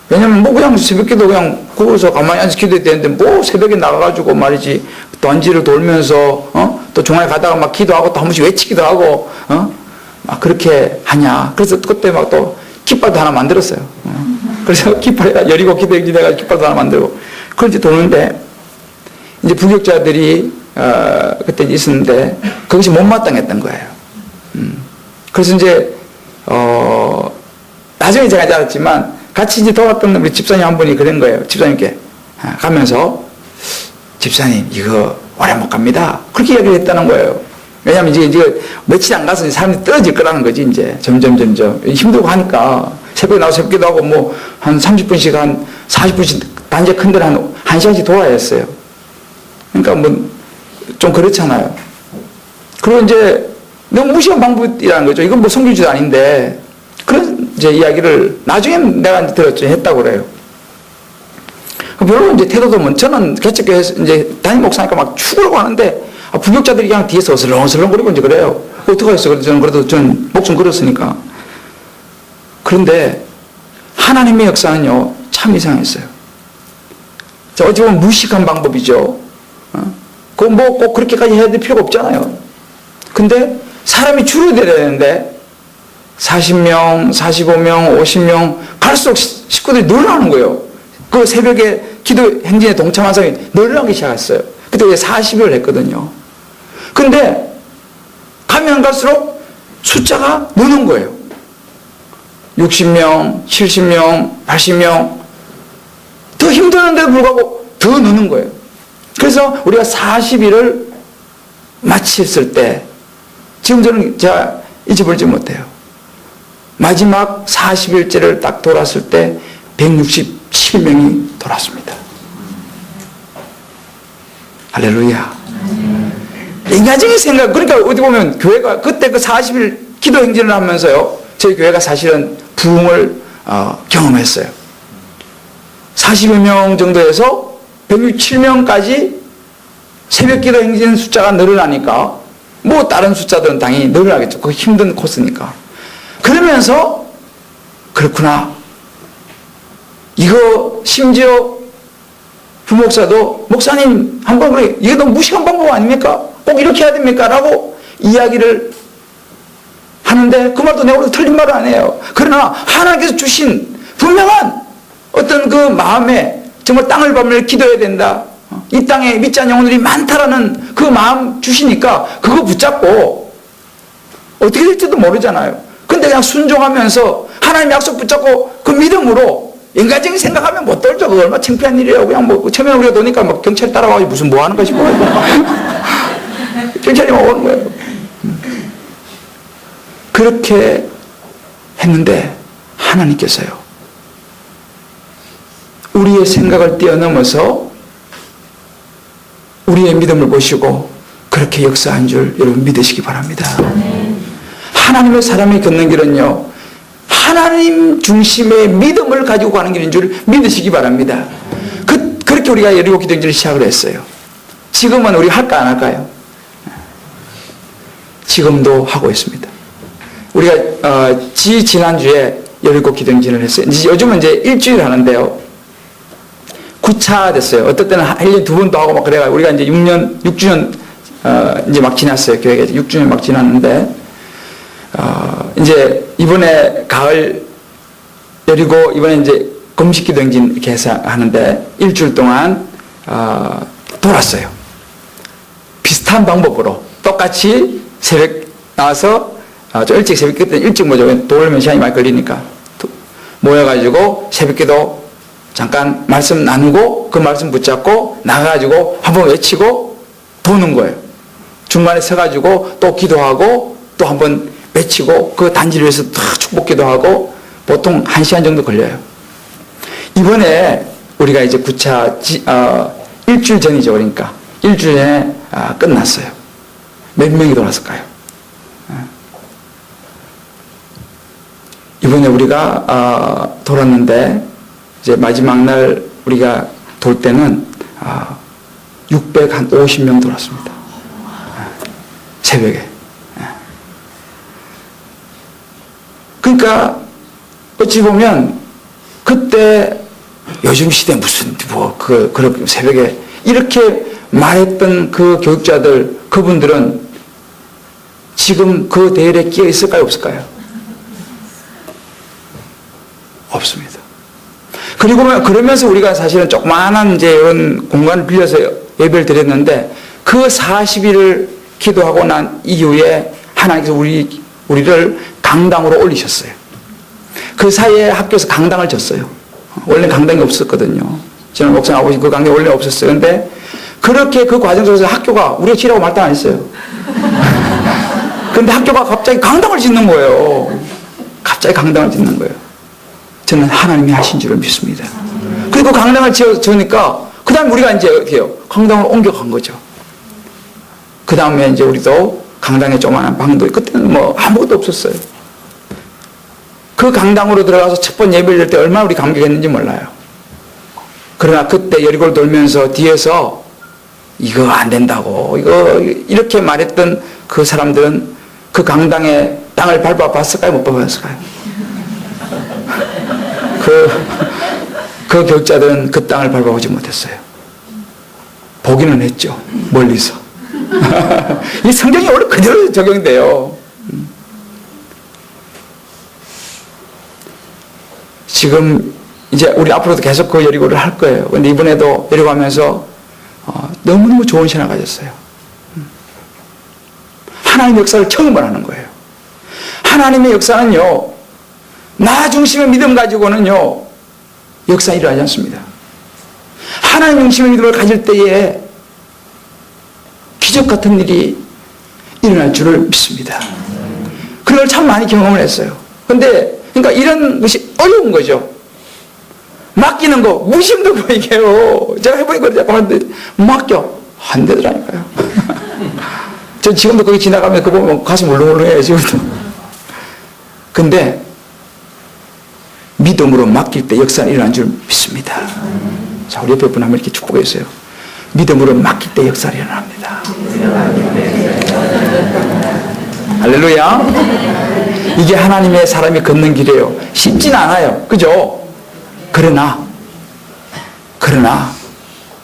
왜냐면 그냥 새벽 기도 그냥 구워서 가만히 앉아서 기도해야 되는데 새벽에 나가가지고 말이지 단지를 돌면서 또 중간에 가다가 막 기도하고 또 한 번씩 외치기도 하고 막 그렇게 하냐. 그래서 그때 막 또 깃발도 하나 만들었어요. 그래서 깃발에다 여리고 기도 행진해가지고 깃발도 하나 만들고 그걸 이제 도는데, 이제 부교육자들이 그때 있었는데 그것이 못마땅했던 거예요. 그래서 이제 나중에 제가 알았지만, 같이 이제 돌았던 우리 집사님 한 분이 그런 거예요. 집사님께 가면서, 집사님 이거 오래 못 갑니다, 그렇게 이야기를 했다는 거예요. 왜냐하면 이제 며칠 안 가서 사람들이 떨어질 거라는 거지. 이제 점점 힘들고 하니까 새벽에 나와서 새벽 기도하고 한 30분씩 한 40분씩 단지 큰 데는 한 1시간씩 돌아야 했어요. 그러니까 좀 그렇잖아요. 그리고 이제 너무 무시한 방법이라는 거죠. 이건 성경주도 아닌데, 그런 이제 이야기를 나중에 내가 들었죠. 했다고 그래요. 별로 이제 태도도 저는 개척교회에서 이제 담임 목사니까 막 죽으려고 하는데, 부교육자들이 그냥 뒤에서 어슬렁어슬렁거리고 이제 그래요. 어떡하겠어요. 저는 목숨 걸었으니까. 그런데 하나님의 역사는요, 참 이상했어요. 자, 어찌 보면 무식한 방법이죠. 그건 꼭 그렇게까지 해야 될 필요가 없잖아요. 근데 사람이 줄어들어야 되는데 40명, 45명, 50명 갈수록 식구들이 늘어나는 거예요. 그 새벽에 기도 행진에 동참한 사람이 늘어나기 시작했어요. 그때 우리가 40을 했거든요. 근데 가면 갈수록 숫자가 느는 거예요. 60명, 70명, 80명 더 힘드는데도 불구하고 더 느는 거예요. 그래서 우리가 40일을 마쳤을 때, 지금 저는 제가 잊어버리지 못해요. 마지막 40일째를 딱 돌았을 때 167명이 돌았습니다. 할렐루야. 인간적인 생각, 그러니까 어디 보면 교회가 그때 그 40일 기도 행진을 하면서요, 저희 교회가 사실은 부흥을 경험했어요. 40여 명 정도에서 167명까지 새벽 기도 행진 숫자가 늘어나니까 다른 숫자들은 당연히 늘어나겠죠. 그 힘든 코스니까. 그러면서 그렇구나. 이거 심지어 부목사도, 목사님 한번 그래, 이게 너무 무식한 방법 아닙니까? 꼭 이렇게 해야 됩니까? 라고 이야기를 하는데, 그 말도 내가 틀린 말은 아니에요. 그러나 하나님께서 주신 분명한 어떤 그 마음에 정말 땅을 밟으며 기도해야 된다, 이 땅에 믿지 않는 영혼들이 많다라는 그 마음 주시니까 그거 붙잡고 어떻게 될지도 모르잖아요. 근데 그냥 순종하면서 하나님 약속 붙잡고 그 믿음으로, 인간적인 생각하면 못 돌죠. 그거 얼마나 창피한 일이에요. 그냥 처음에 우리가 노니까 막 경찰이 따라가고 무슨 뭐 하는 것이고 경찰이 막 오는 거예요. 그렇게 했는데 하나님께서요, 우리의 생각을 뛰어넘어서 우리의 믿음을 보시고 그렇게 역사한 줄 여러분 믿으시기 바랍니다. 하나님의 사람이 걷는 길은요, 하나님 중심의 믿음을 가지고 가는 길인 줄 믿으시기 바랍니다. 그렇게 우리가 여리고 기도행전을 시작을 했어요. 지금은 우리 할까 안 할까요? 지금도 하고 있습니다. 우리가 지난주에 여리고 기도행전을 했어요. 요즘은 이제 일주일 하는데요. 9차 됐어요. 어떨 때는 1년에 2번도 하고 막 그래가지고 우리가 이제 6주년 이제 막 지났어요. 교회에서 6주년 막 지났는데 이제 이번에 가을 여리고 이번에 이제 금식 기도행전 이렇게 해서 하는데 일주일 동안 돌았어요. 비슷한 방법으로 똑같이 새벽 나와서 좀 일찍 새벽 기도 일찍 모여 돌면 시간이 많이 걸리니까 모여가지고 새벽 기도 잠깐 말씀 나누고 그 말씀 붙잡고 나가가지고 한번 외치고 도는 거예요. 중간에 서가지고 또 기도하고 또 한번 외치고 그 단지를 위해서 다 축복 기도하고 보통 1시간 정도 걸려요. 이번에 우리가 이제 9차 일주일 전이죠. 그러니까 일주일 전에 끝났어요. 몇 명이 돌았을까요? 이번에 우리가 돌았는데 이제 마지막 날 우리가 돌 때는 650명 돌았습니다. 새벽에. 그러니까 어찌 보면 그때 요즘 시대 무슨 그렇게 새벽에 이렇게 말했던 그 교육자들 그분들은 지금 그 대열에 끼어 있을까요? 없을까요? 없습니다. 그리고 그러면서 우리가 사실은 조그마한 이제 이런 공간을 빌려서 예배를 드렸는데 그 40일을 기도하고 난 이후에 하나님께서 우리를 강당으로 올리셨어요. 그 사이에 학교에서 강당을 줬어요. 원래 강당이 없었거든요. 저는 목사님 아버지 그 강당이 원래 없었어요. 그런데 그렇게 그 과정 속에서 학교가 우리가 치라고 말도 안 했어요. 그런데 학교가 갑자기 강당을 짓는 거예요. 갑자기 강당을 짓는 거예요. 저는 하나님이 하신 줄을 믿습니다. 그리고 강당을 지으니까 그 다음에 우리가 이제 어떻게 해요? 강당을 옮겨간 거죠. 그 다음에 이제 우리도 강당에 조그마한 방도 그때는 뭐 아무것도 없었어요. 그 강당으로 들어가서 첫 번 예배를 드릴 때 얼마나 우리 감격했는지 몰라요. 그러나 그때 여리고를 돌면서 뒤에서 이거 안 된다고 이렇게 말했던 그 사람들은 그 강당에 땅을 밟아봤을까요? 못 밟았을까요? 그 교육자들은 그 땅을 밟아보지 못했어요. 보기는 했죠. 멀리서. 이 성경이 원래 그대로 적용돼요. 지금 이제 우리 앞으로도 계속 그 여리고를 할 거예요. 근데 이번에도 여리고하면서 너무너무 좋은 신앙을 가졌어요. 하나님의 역사를 경험을 하는 거예요. 하나님의 역사는요, 나 중심의 믿음 가지고는요, 역사 일어나지 않습니다. 하나님 중심의 믿음을 가질 때에 기적 같은 일이 일어날 줄을 믿습니다. 그걸 참 많이 경험을 했어요. 근데, 그러니까 이런 것이 어려운 거죠. 맡기는 거, 무심도 보이게요. 제가 해보니까 잠깐만 맡겨. 안 되더라니까요. 전 지금도 거기 지나가면 그거 보면 가슴 울렁울렁해요, 지금도. 근데, 믿음으로 맡길 때 역사는 일어난 줄 믿습니다. 자, 우리 옆에 분 한번 이렇게 축복해 주세요. 믿음으로 맡길 때 역사는 일어납니다. 할렐루야. 이게 하나님의 사람이 걷는 길이에요. 쉽진 않아요. 그죠? 그러나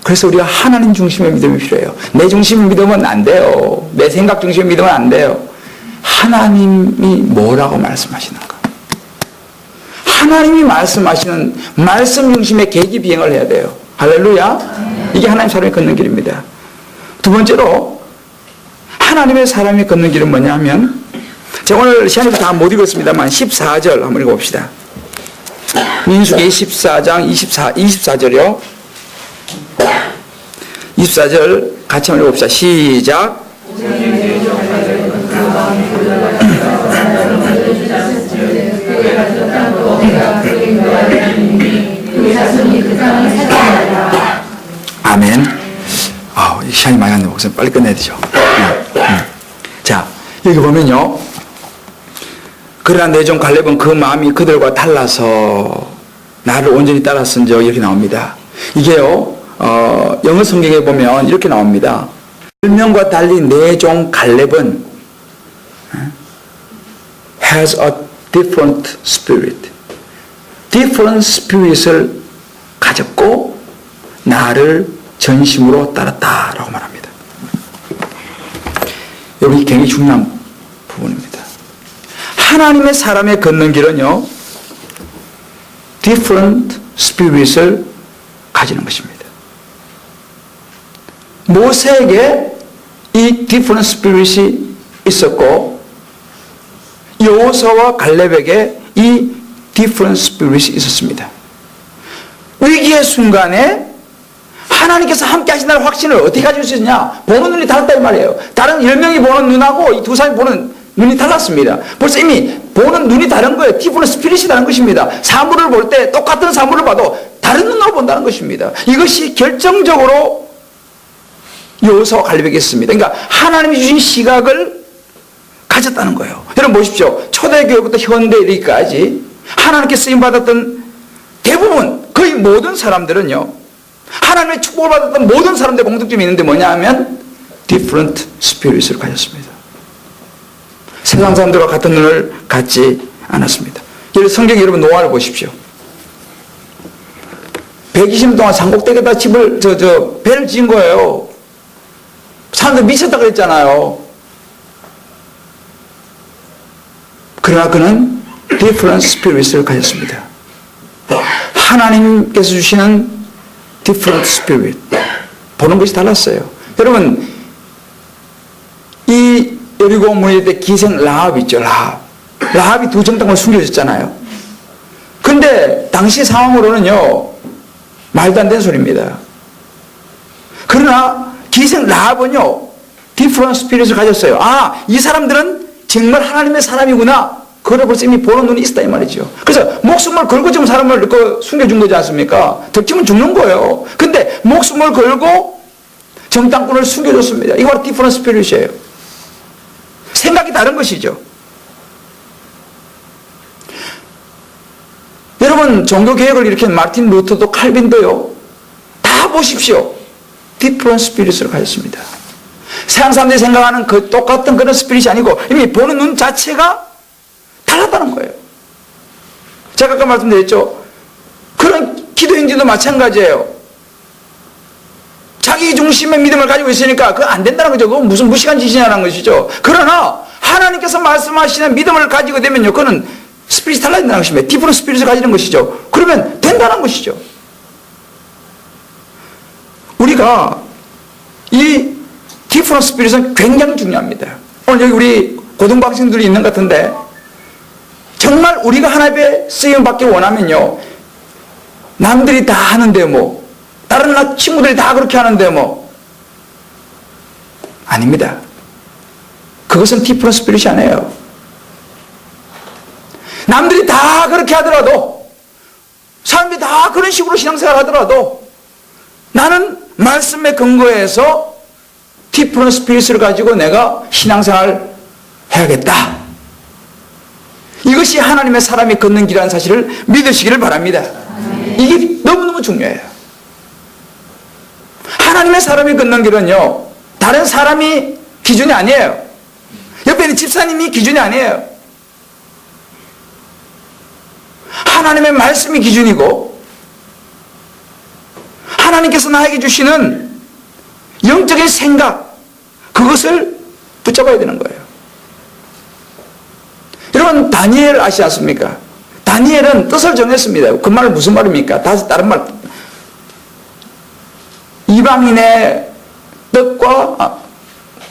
그래서 우리가 하나님 중심의 믿음이 필요해요. 내 중심의 믿음은 안 돼요. 내 생각 중심의 믿음은 안 돼요. 하나님이 뭐라고 말씀하시는가? 하나님이 말씀하시는 말씀 중심의 계기 비행을 해야 돼요. 할렐루야. 이게 하나님 사람이 걷는 길입니다. 두 번째로 하나님의 사람이 걷는 길은 뭐냐면, 제가 오늘 시간이 다 못 읽었습니다만 14절 한번 읽어봅시다. 민수기 14장 24절이요. 24절 같이 한번 읽어봅시다. 시작. 목사님 빨리 끝내야 되죠. 자, 여기 보면요. 그러나 내 종 갈렙은 그 마음이 그들과 달라서 나를 온전히 따랐은즉 이렇게 나옵니다. 이게요, 영어 성경에 보면 이렇게 나옵니다. 10명과 달리 내 종 갈렙은 has a different spirit. different spirit을 가졌고 나를 전심으로 따랐다라고 말합니다. 여기 굉장히 중요한 부분입니다. 하나님의 사람의 걷는 길은요, different spirit을 가지는 것입니다. 모세에게 이 different spirit이 있었고 여호수아와 갈렙에게 이 different spirit이 있었습니다. 위기의 순간에 하나님께서 함께 하신다는 확신을 어떻게 가질 수 있느냐? 보는 눈이 달랐다 이 말이에요. 다른 10명이 보는 눈하고 이 두 사람이 보는 눈이 달랐습니다. 벌써 이미 보는 눈이 다른 거예요. different spirit이 다른 것입니다. 사물을 볼 때 똑같은 사물을 봐도 다른 눈으로 본다는 것입니다. 이것이 결정적으로 여호수아와 갈렙에게 있습니다. 그러니까 하나님이 주신 시각을 가졌다는 거예요. 여러분 보십시오. 초대교회부터 현대 이르기까지 하나님께 쓰임받았던 대부분 거의 모든 사람들은요, 하나님의 축복을 받았던 모든 사람들의 공통점이 있는데 뭐냐 하면 different spirit을 가졌습니다. 세상 사람들과 같은 눈을 갖지 않았습니다. 성경 여러분 노아를 보십시오. 120년 동안 산꼭대기에다 집을 배를 지은 거예요. 사람들 미쳤다 그랬잖아요. 그러나 그는 different spirit을 가졌습니다. 하나님께서 주시는 different spirit, 보는 것이 달랐어요. 여러분, 이 여리고 문일 때 기생 라합 있죠. 라합이 두 정당을 숨겨줬잖아요. 근데 당시 상황으로는요, 말도 안 되는 소리입니다. 그러나 기생 라합은요, different spirit을 가졌어요. 아, 이 사람들은 정말 하나님의 사람이구나. 그걸 벌써 이미 보는 눈이 있었다 이 말이죠. 그래서 목숨을 걸고 지금 사람을 숨겨준 거지 않습니까? 덮치면 죽는 거예요. 근데 목숨을 걸고 정탐꾼을 숨겨줬습니다. 이거 바로 different spirit이에요. 생각이 다른 것이죠. 여러분, 종교개혁을 일으킨 마틴 루터도 칼빈도요, 다 보십시오. different spirit을 가졌습니다. 세상 사람들이 생각하는 그 똑같은 그런 스피릿이 아니고 이미 보는 눈 자체가 달랐다는 거예요. 제가 아까 말씀드렸죠. 그런 기도인들도 마찬가지예요. 자기 중심의 믿음을 가지고 있으니까 그거 안 된다는 거죠. 그건 무슨 무식한 짓이냐는 것이죠. 그러나 하나님께서 말씀하시는 믿음을 가지고 되면요, 그거는 스피릿이 달라진다는 것입니다. 디프런 스피릿을 가지는 것이죠. 그러면 된다는 것이죠. 우리가 이 디프런 스피릿은 굉장히 중요합니다. 오늘 여기 우리 고등학생들이 있는 것 같은데 정말 우리가 하나님의 쓰임 받기 원하면요, 남들이 다 하는데 뭐, 다른 친구들이 다 그렇게 하는데 뭐, 아닙니다. 그것은 디프런 스피릿이 아니에요. 남들이 다 그렇게 하더라도, 사람들이 다 그런 식으로 신앙생활 하더라도 나는 말씀에 근거해서 디프런 스피릿을 가지고 내가 신앙생활 해야겠다. 이것이 하나님의 사람이 걷는 길이라는 사실을 믿으시기를 바랍니다. 이게 너무너무 중요해요. 하나님의 사람이 걷는 길은요, 다른 사람이 기준이 아니에요. 옆에 있는 집사님이 기준이 아니에요. 하나님의 말씀이 기준이고 하나님께서 나에게 주시는 영적인 생각, 그것을 붙잡아야 되는 거예요. 여러분, 다니엘 아시지 않습니까? 다니엘은 뜻을 정했습니다. 그 말은 무슨 말입니까? 다른 말, 이방인의 떡과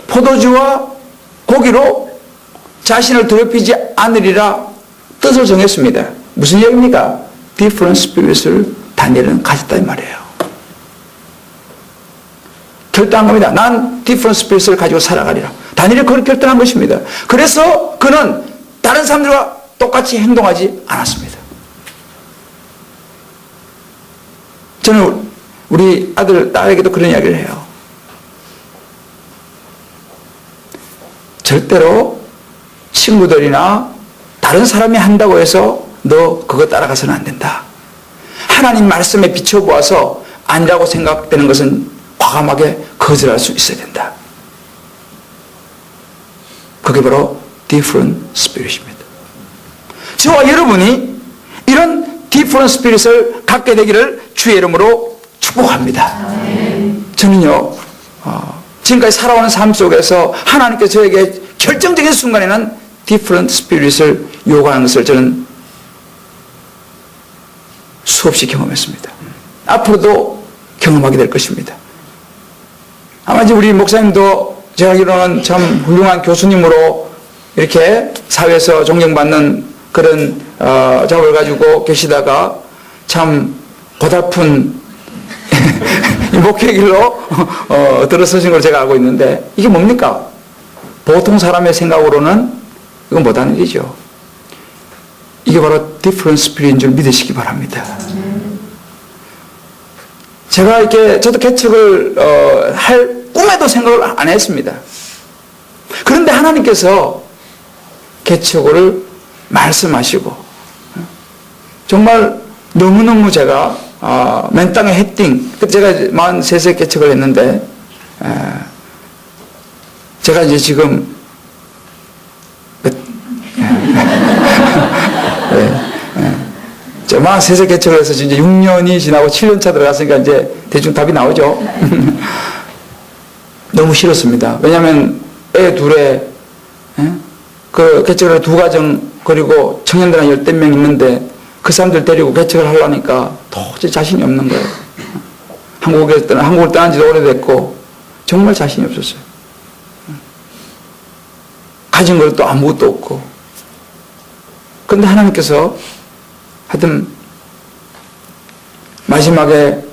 포도주와 고기로 자신을 더럽히지 않으리라 뜻을 정했습니다. 무슨 얘기입니까? different spirit을 다니엘은 가졌다 이 말이에요. 결단한 겁니다. 난 different spirit을 가지고 살아가리라. 다니엘이 그렇게 결단한 것입니다. 그래서 그는 다른 사람들과 똑같이 행동하지 않았습니다. 저는 우리 아들, 딸에게도 그런 이야기를 해요. 절대로 친구들이나 다른 사람이 한다고 해서 너 그거 따라가서는 안 된다. 하나님 말씀에 비춰보아서 아니라고 생각되는 것은 과감하게 거절할 수 있어야 된다. 그게 바로 different spirit입니다. 저와 여러분이 이런 different spirit을 갖게 되기를 주의 이름으로 축복합니다. 저는요, 지금까지 살아오는 삶 속에서 하나님께서 저에게 결정적인 순간에는 different spirit을 요구하는 것을 저는 수없이 경험했습니다. 앞으로도 경험하게 될 것입니다. 아마 이제 우리 목사님도 제가 알기로는 참 훌륭한 교수님으로 이렇게 사회에서 존경받는 그런 작업을 가지고 계시다가 참 고달픈 목회 길로 들어서신 걸 제가 알고 있는데 이게 뭡니까? 보통 사람의 생각으로는 이건 못하는 일이죠. 이게 바로 different spirit인 줄 믿으시기 바랍니다. 제가 이렇게 저도 개척을 할 꿈에도 생각을 안 했습니다. 그런데 하나님께서 개척을 말씀하시고 정말 너무너무 제가 맨 땅에 헤딩, 제가 43세 개척을 했는데 제가 이제 지금 저 43세 개척을 해서 이제 6년이 지나고 7년 차 들어갔으니까 이제 대충 답이 나오죠. 너무 싫었습니다. 왜냐하면 애 둘에 그 개척을 2가정 그리고 청년들 한 10명 있는데 그 사람들 데리고 개척을 하려니까 도저히 자신이 없는 거예요. 한국을 떠난 지도 오래됐고 정말 자신이 없었어요. 가진 것도 아무것도 없고. 그런데 하나님께서 하여튼 마지막에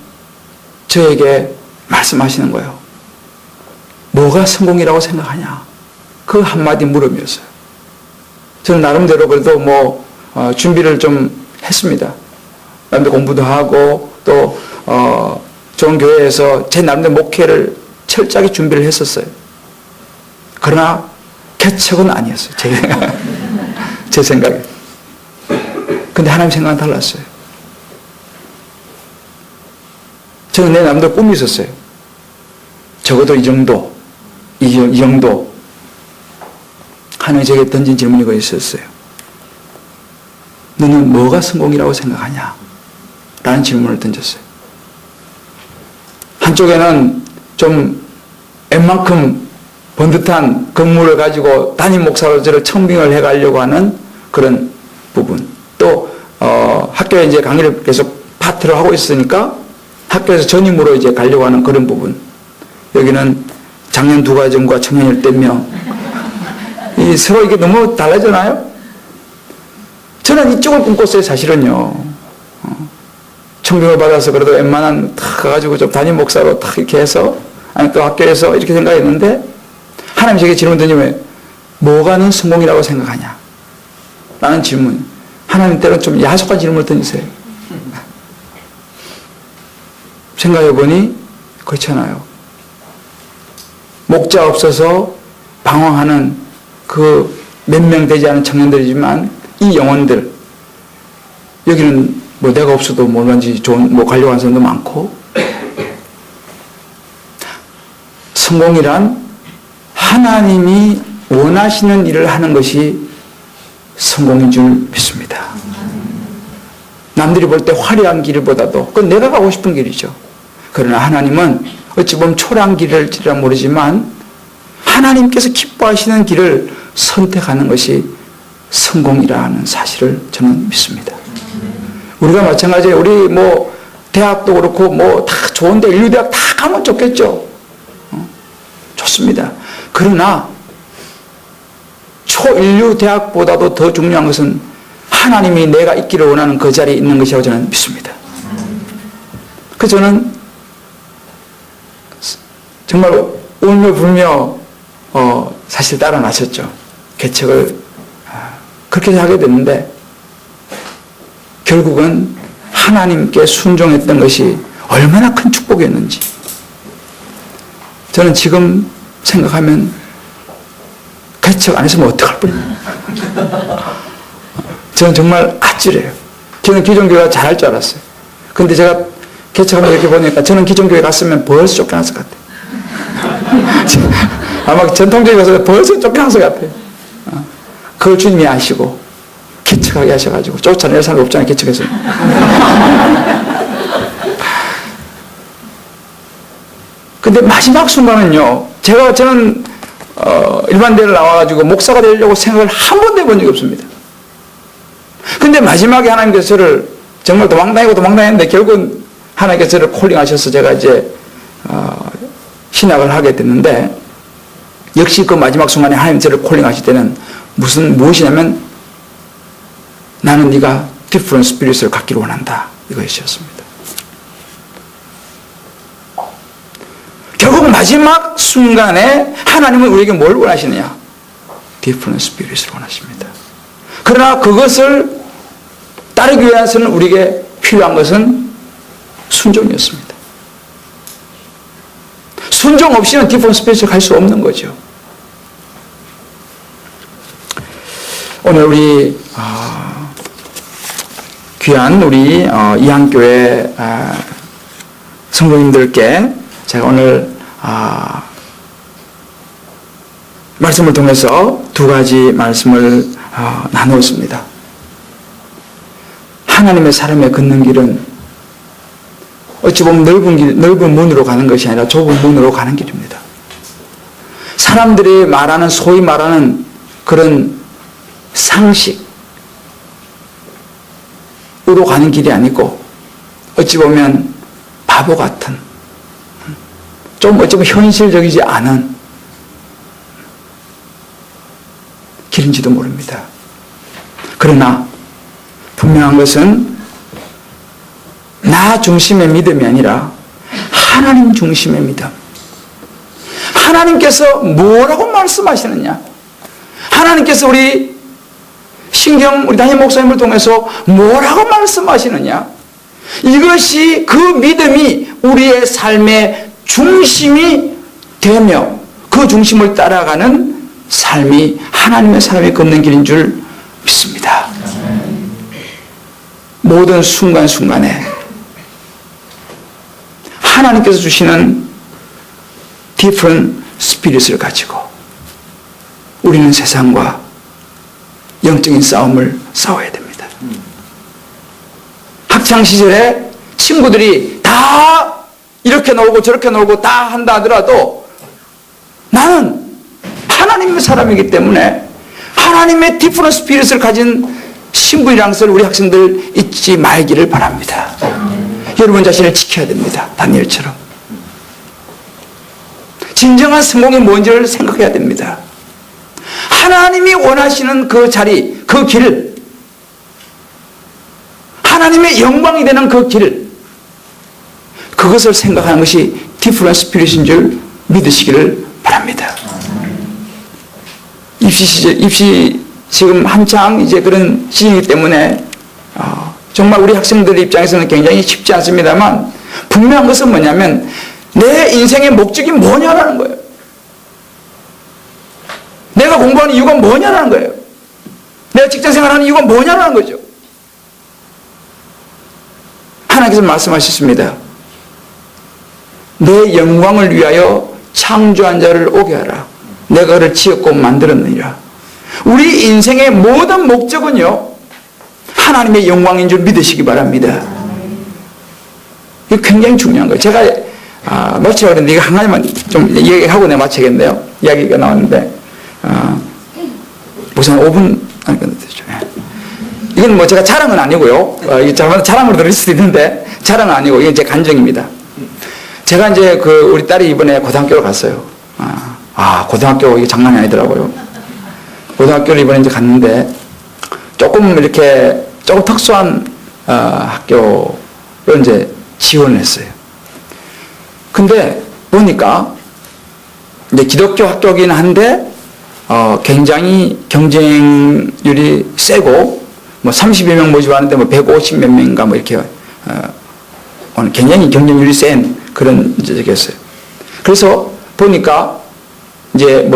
저에게 말씀하시는 거예요. 뭐가 성공이라고 생각하냐? 그 한마디 물음이었어요. 저는 나름대로 그래도 준비를 좀 했습니다. 나름대로 공부도 하고 또 좋은 교회에서 제 나름대로 목회를 철저하게 준비를 했었어요. 그러나 개척은 아니었어요. 제 생각에. 근데 하나님 생각은 달랐어요. 저는 내 나름대로 꿈이 있었어요. 적어도 이 정도. 하나님이 제게 던진 질문이 그거 있었어요. 너는 뭐가 성공이라고 생각하냐? 라는 질문을 던졌어요. 한쪽에는 좀 웬만큼 번듯한 건물을 가지고 담임 목사로 저를 청빙을 해가려고 하는 그런 부분. 또 학교에 이제 강의를 계속 파트를 하고 있으니까 학교에서 전임으로 이제 가려고 하는 그런 부분. 여기는 장년 2가정과 청년 10명. 서로 이게 너무 달라지나요? 저는 이쪽을 꿈꿨어요, 사실은요. 청빙을 받아서 그래도 웬만한 다 가가지고 좀 담임 목사로 딱 이렇게 해서, 아니 또 학교에서 이렇게 생각했는데, 하나님 제게 질문 던지면, 뭐가 넌 성공이라고 생각하냐? 라는 질문. 하나님 때는 좀 야속한 질문을 던지세요. 생각해보니, 그렇잖아요. 목자 없어서 방황하는 그 몇 명 되지 않은 청년들이지만 이 영혼들 여기는 내가 없어도 뭐든지 좋은 가려고 하는 사람도 많고 성공이란 하나님이 원하시는 일을 하는 것이 성공인 줄 믿습니다. 남들이 볼 때 화려한 길보다도 그건 내가 가고 싶은 길이죠. 그러나 하나님은 어찌 보면 초라한 길일지라 모르지만 하나님께서 기뻐하시는 길을 선택하는 것이 성공이라는 사실을 저는 믿습니다. 우리가 마찬가지예요. 우리 대학도 그렇고 다 좋은데 인류대학 다 가면 좋겠죠. 좋습니다. 그러나 초인류 대학보다도 더 중요한 것은 하나님이 내가 있기를 원하는 그 자리에 있는 것이라고 저는 믿습니다. 그래서 저는 정말 울며 불며 사실 따라 나섰죠. 개척을 그렇게 하게 됐는데 결국은 하나님께 순종했던 것이 얼마나 큰 축복이었는지 저는 지금 생각하면 개척 안 했으면 어떡할 뻔했나. 저는 정말 아찔해요. 저는 기존교회가 잘할 줄 알았어요. 근데 제가 개척하면 이렇게 보니까 저는 기존교회 갔으면 벌써 쫓겨났을 것 같아요. 아마 전통적인 가서 벌써 쫓겨났을 것 같아요. 그걸 주님이 아시고 개척하게 하셔가지고 쫓아낼 사람이 없잖아요. 개척해서. 근데 마지막 순간은요, 저는 일반대를 나와가지고 목사가 되려고 생각을 한 번도 해본 적이 없습니다. 근데 마지막에 하나님께서 저를 정말 도망다녔는데 결국은 하나님께서 저를 콜링하셔서 제가 이제 신학을 하게 됐는데, 역시 그 마지막 순간에 하나님 저를 콜링하실 때는 무엇이냐면 나는 네가 different spirit을 갖기를 원한다, 이것이었습니다. 결국 마지막 순간에 하나님은 우리에게 뭘 원하시느냐? different spirit을 원하십니다. 그러나 그것을 따르기 위해서는 우리에게 필요한 것은 순종이었습니다. 순종 없이는 different spirit을 갈 수 없는 거죠. 오늘 우리 귀한 우리 이한교회 성도님들께 제가 오늘 말씀을 통해서 두 가지 말씀을 나누었습니다. 하나님의 사람의 걷는 길은 어찌 보면 넓은 문으로 가는 것이 아니라 좁은 문으로 가는 길입니다. 사람들이 소위 말하는 그런 상식으로 가는 길이 아니고 어찌 보면 바보 같은, 좀 어찌 보면 현실적이지 않은 길인지도 모릅니다. 그러나 분명한 것은 나 중심의 믿음이 아니라 하나님 중심의 믿음. 하나님께서 뭐라고 말씀하시느냐? 하나님께서 우리 담임 목사님을 통해서 뭐라고 말씀하시느냐? 이것이 그 믿음이 우리의 삶의 중심이 되며 그 중심을 따라가는 삶이 하나님의 사람이 걷는 길인 줄 믿습니다. 모든 순간순간에 하나님께서 주시는 different spirit을 가지고 우리는 세상과 영적인 싸움을 싸워야 됩니다. 학창시절에 친구들이 다 이렇게 놀고 저렇게 놀고 다 한다 하더라도 나는 하나님의 사람이기 때문에 하나님의 different spirit을 가진 신분이라는 것을 우리 학생들 잊지 말기를 바랍니다. 여러분 자신을 지켜야 됩니다. 다니엘처럼. 진정한 성공이 뭔지를 생각해야 됩니다. 하나님이 원하시는 그 자리, 그 길, 하나님의 영광이 되는 그 길, 그것을 생각하는 것이 different spirit인 줄 믿으시기를 바랍니다. 입시 지금 한창 이제 그런 시기이기 때문에 정말 우리 학생들 입장에서는 굉장히 쉽지 않습니다만 분명한 것은 뭐냐면 내 인생의 목적이 뭐냐라는 거예요. 내가 공부하는 이유가 뭐냐라는 거예요. 내가 직장생활하는 이유가 뭐냐라는 거죠. 하나님께서 말씀하셨습니다. 내 영광을 위하여 창조한 자를 오게 하라. 내가 그를 지었고 만들었느니라. 우리 인생의 모든 목적은요, 하나님의 영광인 줄 믿으시기 바랍니다. 이거 굉장히 중요한 거예요. 제가 마치려고 했는데 이거 한 가지만 좀 얘기하고 내가 마치겠는데요. 이야기가 나왔는데 우선 5분 안 끝났죠. 이건 뭐 제가 자랑은 아니고요. 이게 자랑으로 들을 수도 있는데 자랑은 아니고 이게 제 간증입니다. 제가 이제 우리 딸이 이번에 고등학교를 갔어요. 고등학교 이게 장난이 아니더라고요. 고등학교를 이번에 이제 갔는데 조금 특수한 학교로 이제 지원을 했어요. 근데 보니까 이제 기독교 학교긴 한데 굉장히 경쟁률이 세고 뭐 30여 명 모집하는데 뭐 150 몇 명인가 뭐 이렇게 굉장히 경쟁률이 센 그런 적이었어요. 그래서 보니까 이제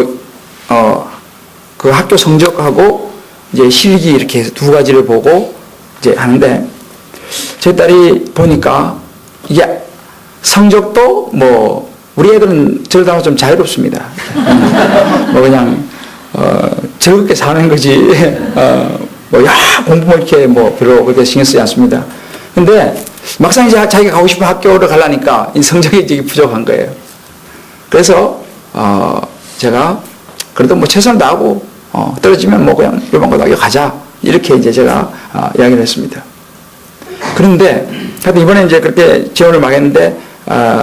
그 학교 성적하고 이제 실기 이렇게 해서 두 가지를 보고 이제 하는데 제 딸이 보니까 이게 성적도 뭐 우리 애들은 저를 닮아 좀 자유롭습니다. 뭐 그냥 즐겁게 사는 거지 뭐야 공부 뭐 이렇게 뭐 별로 그렇게 신경 쓰지 않습니다. 근데 막상 이제 자기가 가고 싶은 학교를 가려니까 이 성적이 되게 부족한 거예요. 그래서 제가 그래도 뭐 최선을 다하고 떨어지면 뭐 그냥 일반 고등학교 가자 이렇게 이제 제가 이야기를 했습니다. 그런데 하여튼 이번에 이제 그렇게 지원을 막 했는데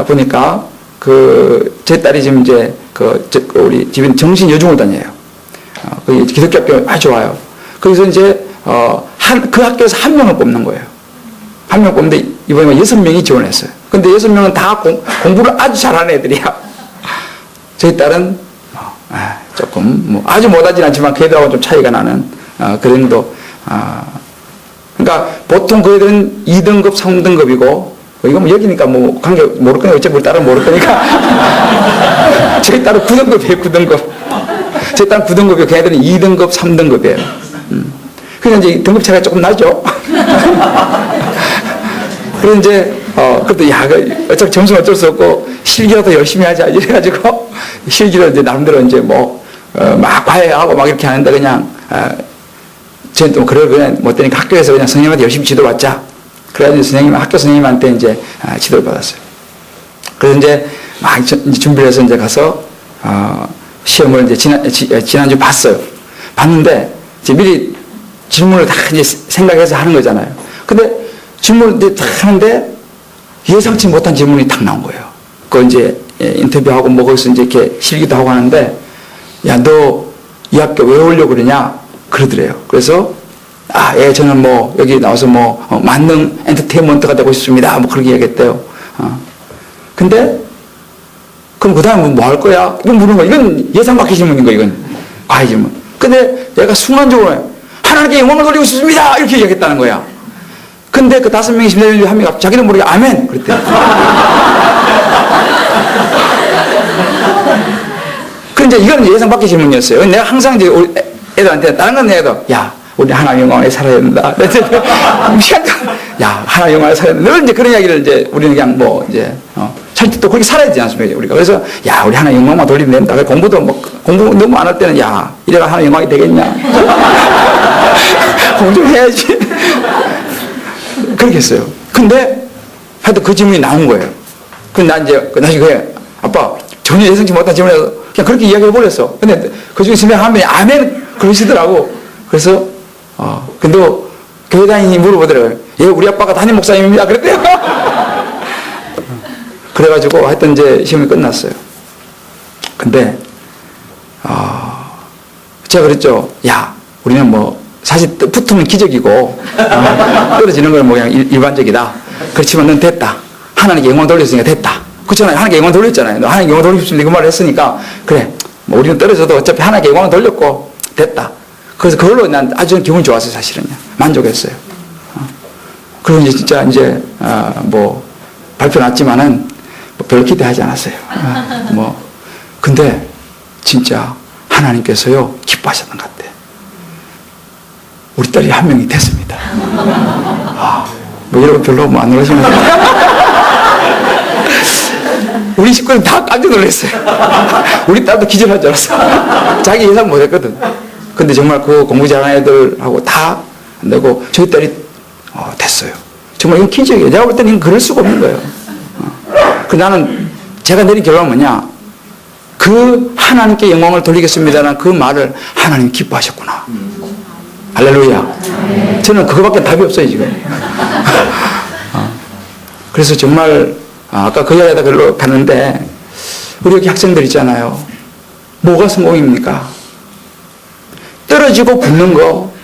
보니까 제 딸이 지금 이제 우리 집은 정신 여중을 다녀요. 그 기독교 학교 아주 좋아요. 그래서 이제 그 학교에서 한 명을 뽑는 거예요. 한 명 뽑는데 이번에 6명이 지원했어요. 근데 6명은 다 공부를 아주 잘하는 애들이야. 저희 딸은 조금 뭐 아주 못하진 않지만 걔들하고 좀 차이가 나는 그 정도. 그러니까 보통 그 애들은 2등급, 3등급이고 이거 뭐 여기니까 뭐 관계 모를 거니까 어차피 우리 딸은 모를 거니까 저희 딸은 9등급이에요. 9등급. 저희 딸은 9등급이고 걔들은 2등급, 3등급이에요. 그래서 이제 등급 차이가 조금 나죠. 그래서 이제 그래도 야 어차피 점수는 어쩔 수 없고 실기라도 열심히 하자 이래가지고 실기로 이제 나름대로 이제 뭐 막 과외하고 막 이렇게 하는데 그냥 저는 또 그냥 못 되니까 학교에서 그냥 선생님한테 열심히 지도 받자. 그래가지고 학교 선생님한테 이제 지도를 받았어요. 그래서 이제 막 준비를 해서 이제 가서 시험을 이제 지난주 봤어요. 봤는데 이제 미리 질문을 다 이제 생각해서 하는 거잖아요. 근데 질문을 이제 다 하는데 예상치 못한 질문이 딱 나온 거예요. 그 이제 인터뷰하고 뭐 거기서 이제 이렇게 실기도 하고 하는데 야, 너 이 학교 왜 오려고 그러냐? 그러더래요. 그래서 예, 저는 뭐 여기 나와서 뭐 만능 엔터테인먼트가 되고 싶습니다. 뭐 그렇게 얘기했대요. 근데 그럼 그 다음에 뭐 할 거야? 이건 물은 거. 이건 예상 밖의 질문인 거 이건 과외 질문. 근데 내가 순간적으로 하나님께 영광을 돌리고 싶습니다. 이렇게 얘기했다는 거야. 근데 그 5명의 심사위원 중에 한 명이 자기는 모르게 아멘 그랬대. 근데 이건 예상 밖의 질문이었어요. 내가 항상 이제 우리 애들한테 다른 건 내가 야 우리 하나님 영광에 살아야 된다. 야 하나님 영광에 살아야 된다. 늘 이제 그런 이야기를 이제 우리는 그냥 뭐 이제 절대 또 그렇게 살아야 되지 않습니까 우리가. 그래서 야 우리 하나님 영광만 돌리면 된다. 공부도 뭐 공부 너무 안 할 때는 야 이래가 하나님 영광이 되겠냐. 공부 좀 해야지. 그렇게 했어요. 근데 하여튼 그 질문이 나온 거예요. 근데 난 이제 나중에 아빠 전혀 예상치 못한 질문에서 그냥 그렇게 이야기해 버렸어. 근데 그 중에 선생님 한 명이 아멘 그러시더라고. 그래서 근데 교회 다니니 물어보더라고요. 예, 우리 아빠가 담임 목사님입니다. 그랬대요. 그래가지고 하여튼 이제 시험이 끝났어요. 근데 제가 그랬죠. 야, 우리는 뭐 사실 붙으면 기적이고 떨어지는 건 뭐 그냥 일반적이다. 그렇지만 넌 됐다. 하나님께 영광 돌렸으니까 됐다. 그렇잖아요. 하나님께 영광 돌렸잖아요. 너 하나님께 영광 돌리십시오. 그 말을 했으니까 그래. 뭐 우리는 떨어져도 어차피 하나님께 영광 돌렸고 됐다. 그래서 그걸로 난 아주 기분이 좋았어요. 사실은요. 만족했어요. 그리고 이제 진짜 이제 뭐 발표 났지만은 뭐 별로 기대하지 않았어요. 뭐 근데 진짜 하나님께서요 기뻐하셨던 것 같아요. 우리 딸이 한 명이 됐습니다. 뭐 여러분 별로 뭐 안 놀라시면 우리 식구는 다 깜짝 놀랐어요. 우리 딸도 기절할 줄 알았어. 자기 예상 못 했거든. 근데 정말 그 공부 잘하는 애들하고 다 안 되고 저희 딸이 됐어요. 정말 이건 기적이에요. 내가 볼 때는 이건 그럴 수가 없는 거예요. 그 나는 제가 내린 결론은 뭐냐. 그 하나님께 영광을 돌리겠습니다라는 그 말을 하나님 기뻐하셨구나. 할렐루야. 저는 그거밖에 답이 없어요 지금. 그래서 정말 아까 그 이야기하다 글로 갔는데 우리 여기 학생들 있잖아요. 뭐가 성공입니까? 떨어지고 붙는 거.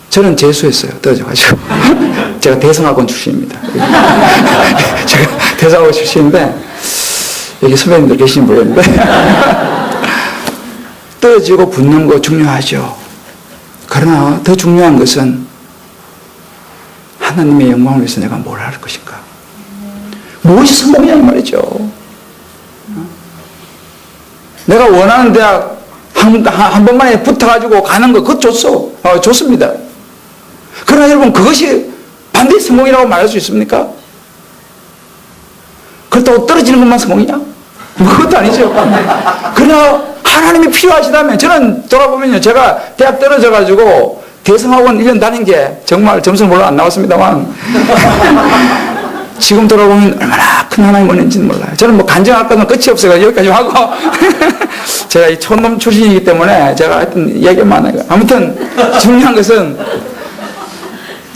저는 재수했어요. 떨어져가지고. 제가 대성학원 출신입니다. 제가 대성학원 출신인데 여기 선배님들 계시는 모르겠는데 떨어지고 붙는 거 중요하죠. 그러나 더 중요한 것은 하나님의 영광을 위해서 내가 뭘 할 것인가. 무엇이 성공이냐 이 말이죠. 내가 원하는 대학 한 번만에 붙어가지고 가는 거, 그것 좋습니다. 그러나 여러분, 그것이 반드시 성공이라고 말할 수 있습니까? 그렇다고 떨어지는 것만 성공이냐? 그것도 아니죠. 그러나 하나님이 필요하시다면, 저는 돌아보면요, 제가 대학 떨어져가지고 대성학원 1년 다닌 게 정말 점수는 물론 안 나왔습니다만 지금 돌아보면 얼마나 큰 하나님 은혜인지는 몰라요. 저는 뭐 간증할 거는 끝이 없어요. 여기까지 하고 제가 이 촌놈 출신이기 때문에 제가 하여튼 얘기 많아요. 아무튼 중요한 것은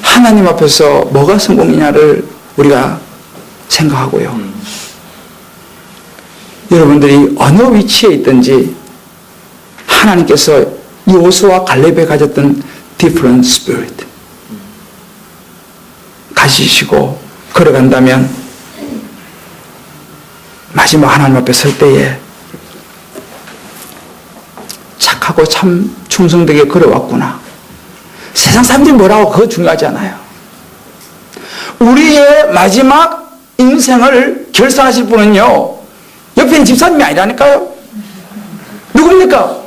하나님 앞에서 뭐가 성공이냐를 우리가 생각하고요. 여러분들이 어느 위치에 있든지 하나님께서 여호수아와 갈렙에 가졌던 different spirit 가지시고 걸어간다면 마지막 하나님 앞에 설 때에 착하고 참 충성되게 걸어왔구나. 세상 사람들이 뭐라고 그거 중요하지 않아요. 우리의 마지막 인생을 결산하실 분은요, 옆에 있는 집사님이 아니라니까요. 누굽니까?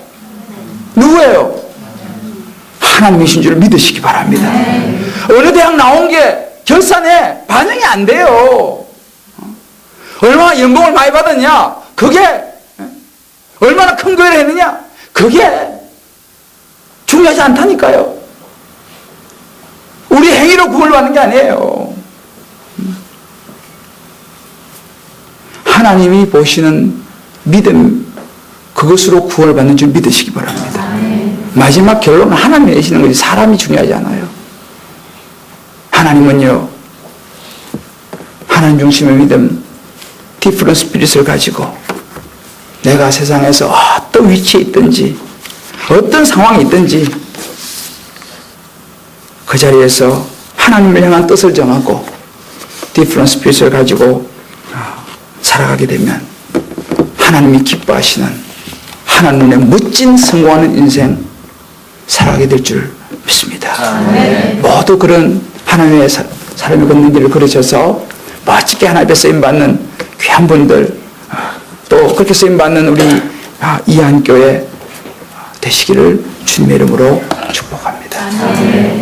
누구예요? 하나님이신 줄 믿으시기 바랍니다. 어느 대학 나온 게 결산에 반영이 안 돼요. 얼마나 연봉을 많이 받았냐? 그게 얼마나 큰 교회를 했느냐? 그게 중요하지 않다니까요. 우리 행위로 구원을 받는 게 아니에요. 하나님이 보시는 믿음, 그것으로 구원을 받는 줄 믿으시기 바랍니다. 마지막 결론은 하나님이 내시는 거지 사람이 중요하지 않아요. 하나님은요, 하나님 중심의 믿음, 디프런 스피릿을 가지고 내가 세상에서 어떤 위치에 있든지 어떤 상황이 있든지 그 자리에서 하나님을 향한 뜻을 정하고 디프런 스피릿을 가지고 살아가게 되면 하나님이 기뻐하시는 하나님 눈에 멋진 성공하는 인생 살아가게 될 줄 믿습니다. 모두 그런 하나님의 사람이 걷는 길을 걸으셔서 멋지게 하나님 앞에 쓰임받는 귀한 분들, 또 그렇게 쓰임받는 우리 이한교회 되시기를 주님의 이름으로 축복합니다.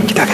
기도하겠습니다.